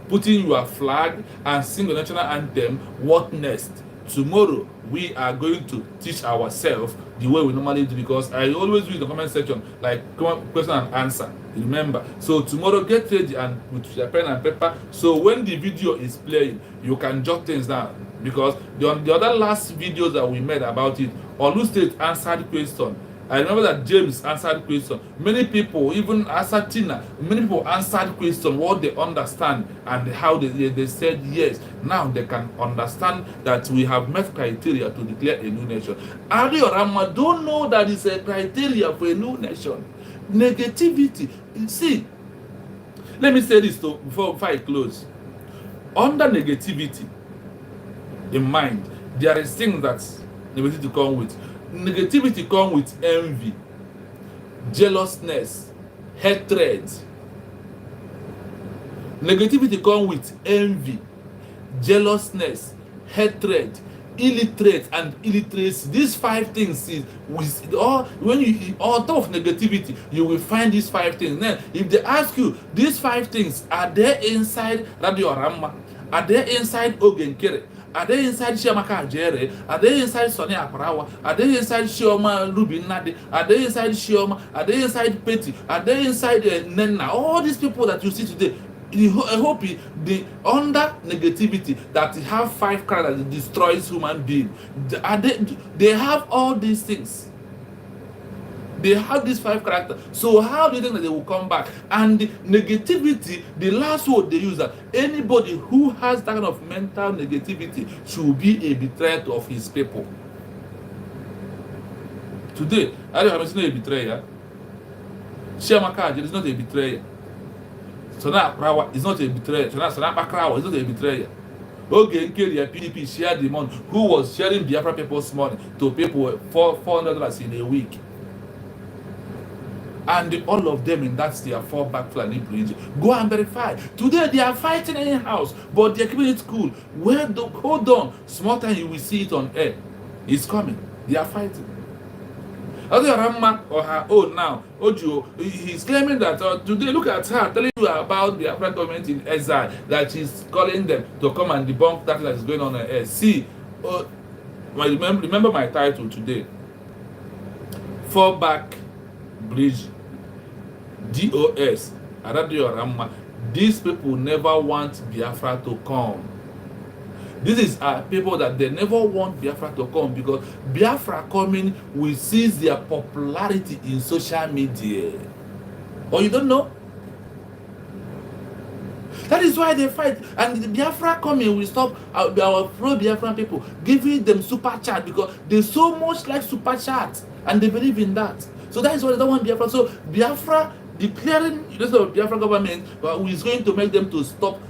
putting your flag, and sing the national anthem. What next? Tomorrow we are going to teach ourselves the way we normally do, because I always do in the comment section like question and answer, remember. So tomorrow get ready and with your pen and paper, so when the video is playing you can jot things down, because the other last videos that we made about it, Olu State answered question. I remember that James answered question. Many people, even Asatina, many people answered question, what they understand and how they said yes. Now they can understand that we have met criteria to declare a new nation. ADADIORAOMMA don't know that it's a criteria for a new nation. Negativity. See, let me say this before I close. Under negativity in mind, there is things that negativity come with. Negativity comes with envy, jealousness, hatred. Negativity comes with envy, jealousness, hatred, illiterate, and illiteracy. These 5 things is with all. When you on top of negativity, you will find these 5 things. Then, if they ask you these 5 things, are they inside ADADIORAOMMA? Are they inside Ogenkere? Are they inside Shiamaka Ajere? Are they inside Sonny Akarawa? Are they inside Shioma Ruby Nadi? Are they inside Shioma? Are they inside Petty? Are they inside Nena? All these people that you see today, I hope the under negativity that have 5 characters that destroys human being. They have all these things. They have these 5 characters. So how do you think that they will come back? And the negativity, the last word they use, that anybody who has that kind of mental negativity should be a betrayer of his people. Today, I don't have a betrayer. Shiamaka is not a betrayer. Sona Akrawa is not a betrayer. Sona Akrawa is not a betrayer. Ogenkere PDP shared the money. Who was sharing Biafra people's money to people for $400 in a week? And all of them in that their fallback Fulani bridge. Go and verify. Today they are fighting in a house, but they're keeping it cool. Hold on. Small time you will see it on air. It's coming. They are fighting. ADADIORAOMMA or her own now, Ojo, he's claiming that today, look at her telling you about the Biafra government in exile, that she's calling them to come and debunk that is going on air. See, remember my title today. Fallback Bridge. DOS, ADADIORAOMMA. These people never want Biafra to come. This is people that they never want Biafra to come, because Biafra coming will seize their popularity in social media. Or you don't know? That is why they fight. And the Biafra coming will stop our pro-Biafran people giving them super chat, because they so much like super chat and they believe in that. So that is why they don't want Biafra. So Biafra declaring the Biafra government is going to make them to stop.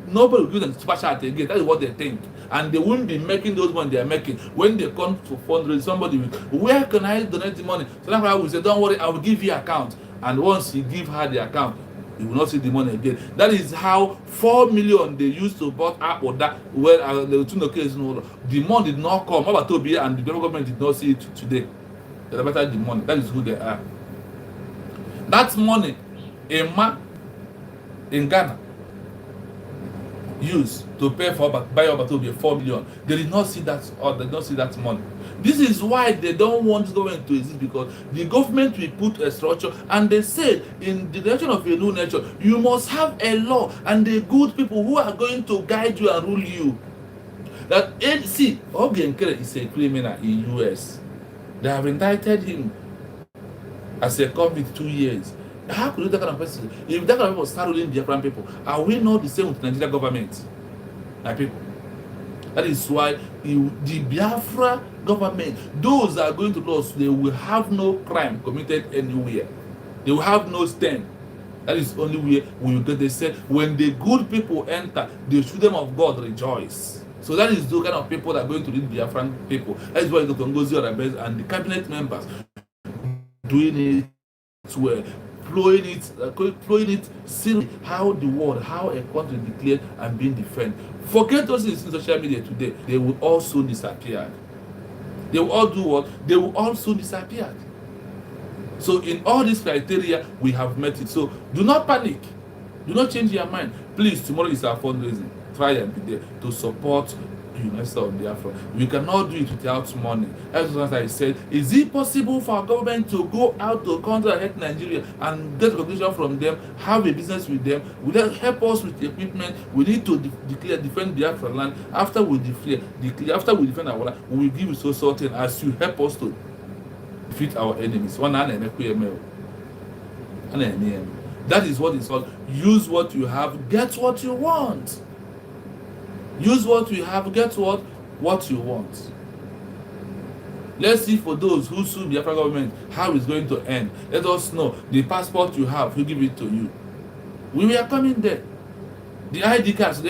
Nobody will give them super chat again. That is what they think. And they won't be making those money they are making. When they come to fundraise, somebody will, where can I donate the money? So that's why I will say, don't worry, I will give you account. And once you give her the account, you will not see the money again. That is how 4 million they used to bought up or that, well, the two occasions, the money did not come. About Toby and the government did not see it today. They better the money. That is who they are. That money, a man in Ghana used to pay for buy over to be 4 million. They did not see that, or they did not see that money. This is why they don't want this government to exist, because the government will put a structure, and they said in the direction of a new nature, you must have a law and the good people who are going to guide you and rule you. That see, Ogen Kere is a criminal in US. They have indicted him as a convict 2 years. How could you that kind of person? If that kind of people start ruling Biafran people, are we not the same with the Nigerian government? My people. That is why the Biafra government, those that are going to law, they will have no crime committed anywhere. They will have no stain. That is only way we will get. They said when the good people enter, the children of God rejoice. So that is the kind of people that are going to lead Biafran people. That is why Dr. Ngozi Orebeze and the cabinet members doing it well. Flowing it, see how the world, how a country declared and being defended. Forget those things in social media today. They will all soon disappear. They will all do what? They will all soon disappear. So in all these criteria, we have met it. So do not panic. Do not change your mind. Please, tomorrow is our fundraising. Try and be there to support United States of Biafra. We cannot do it without money. As I said, is it possible for our government to go out to country and help Nigeria and get recognition from them, have a business with them? Will they help us with equipment? We need to defend Biafra land. After we defend our land, we will give you so certain as you help us to defeat our enemies. That is what is called use what you have, get what you want. Use what you have, get what you want. Let's see for those who sue the Biafra government how it's going to end. Let us know the passport you have, who give it to you. We are coming there. The ID cards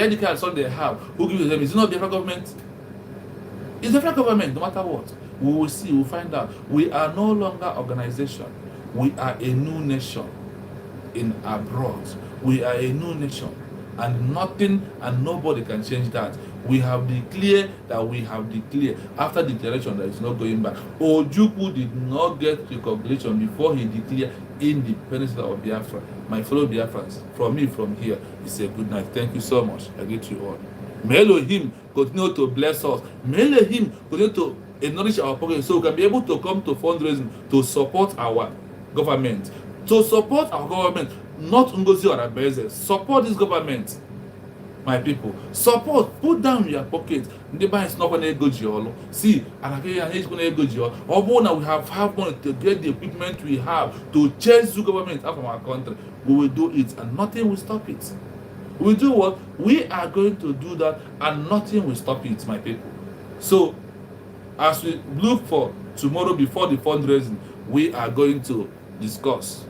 what they have, who give it to them? Is it not the Biafra government? It's the Biafra government, no matter what. We will see, we'll find out. We are no longer organization. We are a new nation in abroad. We are a new nation. And nothing and nobody can change that. We have declared that we have declared. After declaration, there is no going back. Ojukwu did not get recognition before he declared independence of Biafra. My fellow Biafrans, from me from here, it's a good night. Thank you so much. I greet you all. May Elohim continue to bless us. May Elohim continue to enrich our pocket so we can be able to come to fundraising to support our government. To support our government. Not Ngozi Orebeze. Support this government, my people. Support. Put down your pocket. The bank is not going to go to see, and is going to go to although we have money to get the equipment we have to chase the government out from our country, we will do it, and nothing will stop it. We will do what? We are going to do that, and nothing will stop it, my people. So, as we look for tomorrow before the fundraising, we are going to discuss.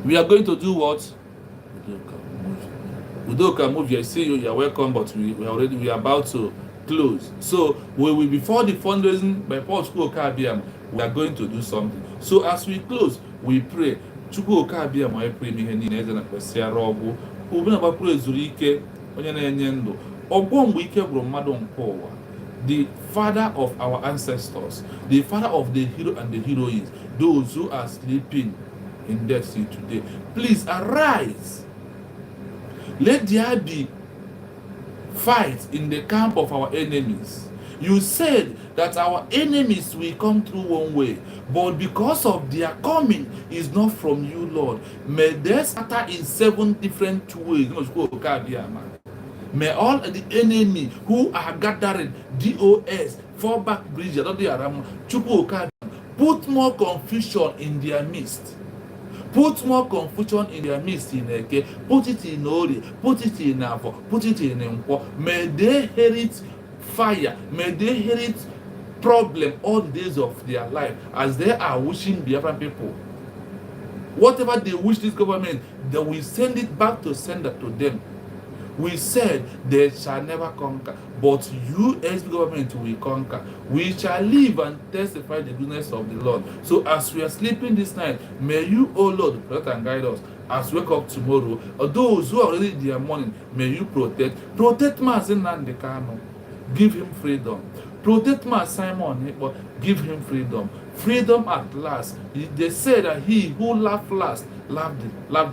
We are going to do what? Udoka move. I see you. You are welcome, but we are about to close. So we will before the fundraising by Paul Chukwu Okabiam, we are going to do something. So as we close, we pray. Chukwu Okabiam, I pray me heni neze na kwesịara ọgwụ. Ubina ba pray zuru ike onye na-enye ndụ. Ọgwụ mgbe ike gwụrụ mmadụ nke ụwa. The father of our ancestors, the father of the hero and the heroines, those who are sleeping in death sea today, please arise. Let there be fight in the camp of our enemies. You said that our enemies will come through one way, but because of their coming is not from you, Lord. May they scatter in 7 different ways. May all the enemy who are gathering, DOS, fallback bridge, put more confusion in their midst. Put more confusion in their midst in Eke, put it in Ori, put it in Avo, put it in Nkwo. May they inherit fire, may they inherit problem all the days of their life as they are wishing Biafran people. Whatever they wish this government, they will send it back to sender to them. We said they shall never conquer, but you as government will conquer. We shall live and testify the goodness of the Lord. So as we are sleeping this night, may you, O Lord, protect and guide us. As we wake up tomorrow, or those who are already in their morning, may you protect Mazen Nandekano. Give him freedom. Protect Simon, but give him freedom. Freedom at last. They say that he who laughed last laughed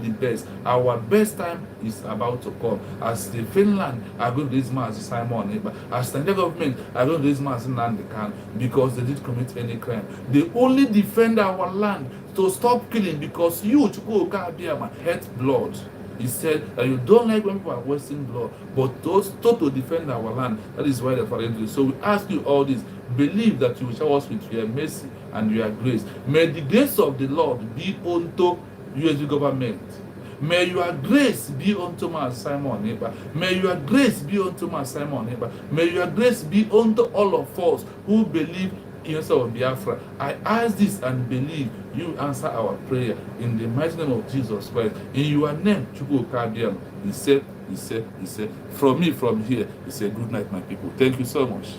the best. Our best time is about to come. As the Finland are going to release Simon, as the government are going to release Nandekan, because they didn't commit any crime. They only defend our land to stop killing, because you, Chukwuka Abiyama, hate blood. He said that you don't like when people are wasting blood, but those to defend our land. That is why they're fighting. So we ask you all this. Believe that you will shower us with your mercy and your grace. May the grace of the Lord be unto USG government. May your grace be unto my Simon neighbor. May your grace be unto my Simon neighbor. May your grace be unto all of us who believe in of Biafra. I ask this and believe you answer our prayer in the mighty name of Jesus Christ. In your name, Chukwuka Abiyama. He said, from me, from here, he said, good night, my people. Thank you so much.